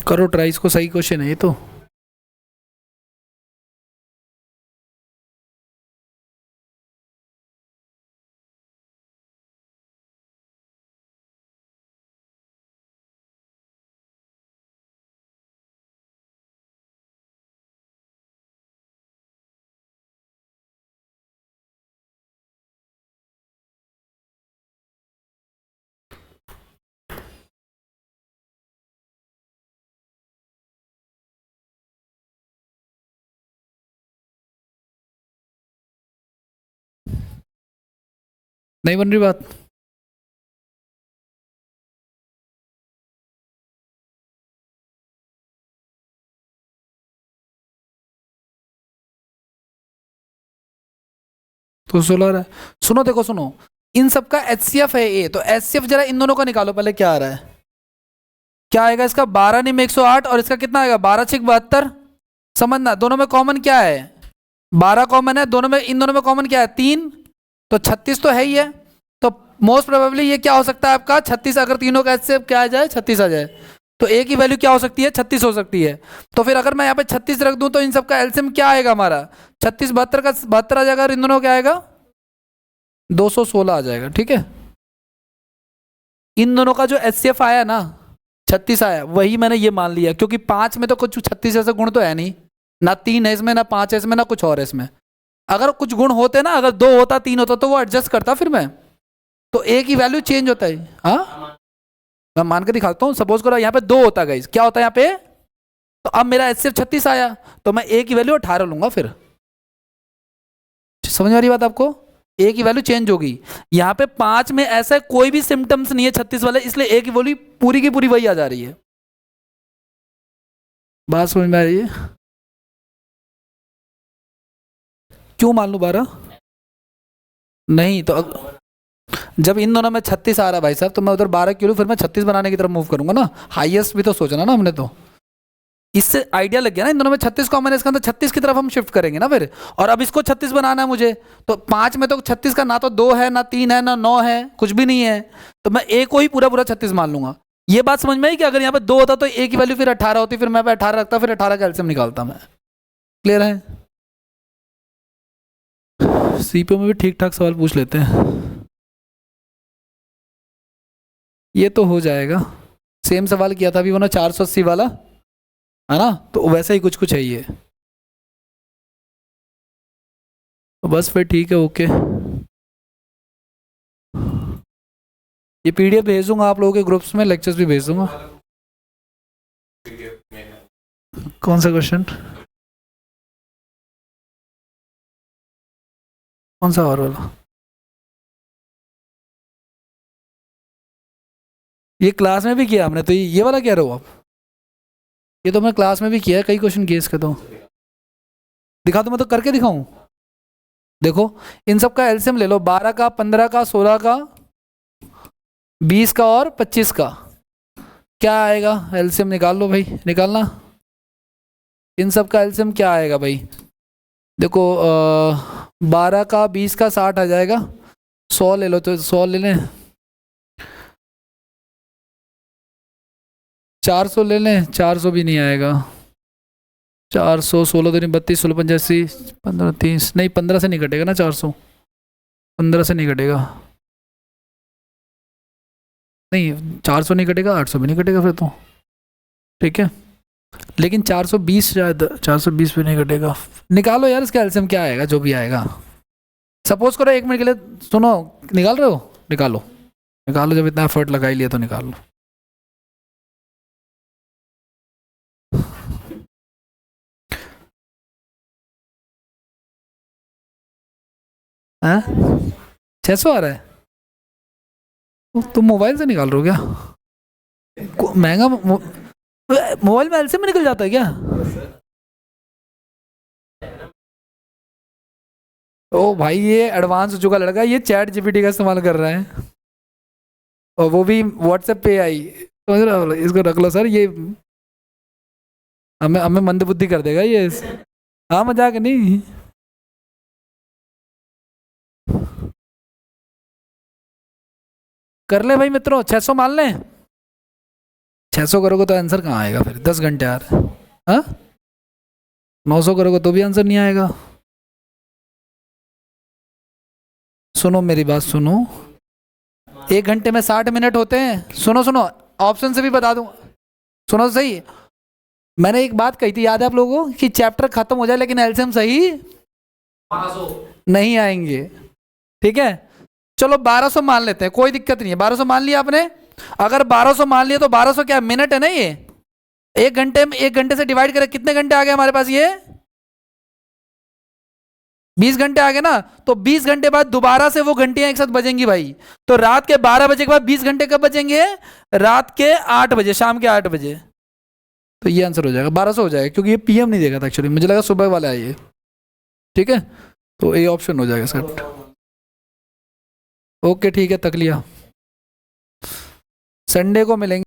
करो ट्राई, इसको सही क्वेश्चन है ये तो। नहीं बन रही बात? तो 16 है। सुनो देखो सुनो, इन सब का एचसीएफ है ए, तो एचसीएफ जरा इन दोनों का निकालो पहले, क्या आ रहा है? क्या आएगा इसका? 12 निम 108, और इसका कितना आएगा? 12 6 72। समझना, दोनों में कॉमन क्या है? 12 कॉमन है दोनों में, इन दोनों में कॉमन क्या है? 3, तो 36 तो है ही है। तो मोस्ट प्रोबेबली ये क्या हो सकता है आपका? 36, अगर तीनों का एचसीएफ क्या आ जाए? 36 आ जाए, तो ए की वैल्यू क्या हो सकती है? 36 हो सकती है। तो फिर अगर मैं यहाँ पे 36 रख दूं तो इन सब का एलसीएम क्या आएगा हमारा? 36 72 का 72 आ जाएगा, और इन दोनों का क्या आएगा? 216 आ जाएगा, ठीक है। इन दोनों का जो एचसीएफ आया ना 36 आया, वही मैंने ये मान लिया, क्योंकि 5 में तो कुछ 36 जैसे गुण तो है नहीं, ना 3 है इसमें, ना 5 है इसमें, ना कुछ और है इसमें। अगर कुछ गुण होते ना, अगर 2 होता 3 होता तो वो एडजस्ट करता फिर मैं, तो ए की वैल्यू चेंज होता है। हाँ मैं मान के दिखाता हूँ, सपोज करो यहाँ पे 2 होता गाइस, क्या होता है यहाँ पे? तो अब मेरा एचसीएफ 36 आया, तो मैं ए की वैल्यू 18 लूंगा फिर। समझ में आ रही बात आपको? ए की वैल्यू चेंज होगी। यहाँ पे 5 में ऐसा कोई भी सिम्टम्स नहीं है 36 वाले, इसलिए ए की वैल्यू पूरी की पूरी वही आ जा रही है। बात समझ में आ रही है? क्यों मान लूं 12? नहीं तो जब इन दोनों में 36 आ रहा है भाई साहब, तो मैं उधर 12 क्यों लूं? फिर मैं 36 बनाने की तरफ मूव करूंगा ना, हाईएस्ट भी तो सोचना ना हमने। तो इससे आइडिया लग गया ना, इन दोनों में 36 कॉमन है, इसका अंदर 36 की तरफ हम शिफ्ट करेंगे ना फिर। और अब इसको 36 बनाना है मुझे, तो 5 में तो 36 का ना तो 2 है, ना 3 है, ना 9 है, कुछ भी नहीं है, तो मैं ए को ही पूरा पूरा 36 मान लूंगा। ये बात समझ में आई कि अगर यहाँ पे 2 होता तो ए की वैल्यू फिर 18 होती, फिर मैं पे 18 रखता, फिर 18 का एलसीएम निकालता मैं। क्लियर है? सीपीओ में भी ठीक ठाक सवाल पूछ लेते हैं, ये तो हो जाएगा। सेम सवाल किया था अभी वो ना 480 वाला, है ना? तो वैसा ही कुछ कुछ है ये, तो बस फिर ठीक है ओके। ये पीडीएफ भेज दूंगा आप लोगों के ग्रुप्स में, लेक्चर्स भी भेज दूंगा। कौन सा क्वेश्चन? कौन सा और वाला? ये क्लास में भी किया हमने, तो ये वाला कह रहे हो आप? ये तो मैं क्लास में भी किया है, कई क्वेश्चन किए इसके तो। दिखा दो, मैं तो करके दिखाऊं? देखो इन सब का एलसीएम ले लो, 12 का, 15 का, 16 का, 20 का और 25 का। क्या आएगा? एलसीएम निकाल लो भाई, निकालना। इन सब का एलसीएम क्या आएगा भाई? देखो 12 का, 20 का 60 आ जाएगा, 100 ले लो तो 100 ले लें, 400 ले लें, 400 भी नहीं आएगा। 400 16 दूनी 32, 16 85, 15 30, नहीं 15 से नहीं कटेगा ना 400, 15 से नहीं कटेगा, नहीं 400 नहीं कटेगा, 800 भी नहीं कटेगा फिर तो, ठीक है। लेकिन 420 शायद, 420 भी नहीं कटेगा। निकालो यार इसका एलसीएम क्या आएगा, जो भी आएगा। सपोज करो 1 मिनट के लिए, सुनो, निकाल रहे हो, निकालो निकालो, जब इतना एफर्ट लगा ही लिया तो निकाल लो। हाँ 600 आ रहा है, तुम मोबाइल से निकाल रहे हो क्या? महंगा मोबाइल में एलसीएम में निकल जाता है क्या? ओ भाई ये एडवांस हो चुका लड़का, ये चैट जीपीटी का इस्तेमाल कर रहा है, और वो भी व्हाट्सएप पे आई, समझ रहे हो? इसको रख लो सर, ये हमें हमें मंदबुद्धि कर देगा ये। हाँ मजाक नहीं। कर ले भाई मित्रों, 600 मान लें। 600 करोगे तो आंसर कहाँ आएगा फिर, 10 घंटे आ रहे हैं। हाँ 900 करोगे तो भी आंसर नहीं आएगा। सुनो मेरी बात सुनो, 1 घंटे में 60 मिनट होते हैं। सुनो सुनो, ऑप्शन से भी बता दूं, सुनो तो सही। मैंने एक बात कही थी, याद है आप लोगों को, कि चैप्टर खत्म हो जाए लेकिन एलसीएम सही नहीं आएंगे, ठीक है। चलो 1200 मान लेते हैं, कोई दिक्कत नहीं है, 1200 मान लिया आपने। अगर 1200 मान लिया तो 1200 क्या मिनट है ना, ये 1 घंटे में 1 घंटे से डिवाइड करें, कितने घंटे आ गए हमारे पास, ये 20 घंटे आ गए ना। तो 20 घंटे बाद दोबारा से वो घंटियां एक साथ बजेंगी भाई। तो रात के 12 बजे के बाद 20 घंटे कब बजेंगे, रात के 8 बजे, शाम के 8 बजे। तो ये आंसर हो जाएगा, 1200 हो जाएगा, क्योंकि ये पीएम नहीं देगा था एक्चुअली, मुझे लगा सुबह वाला है ये, ठीक है। तो ये ऑप्शन हो जाएगा सर। ओके ठीक है, तक लिया, संडे को मिलेंगे।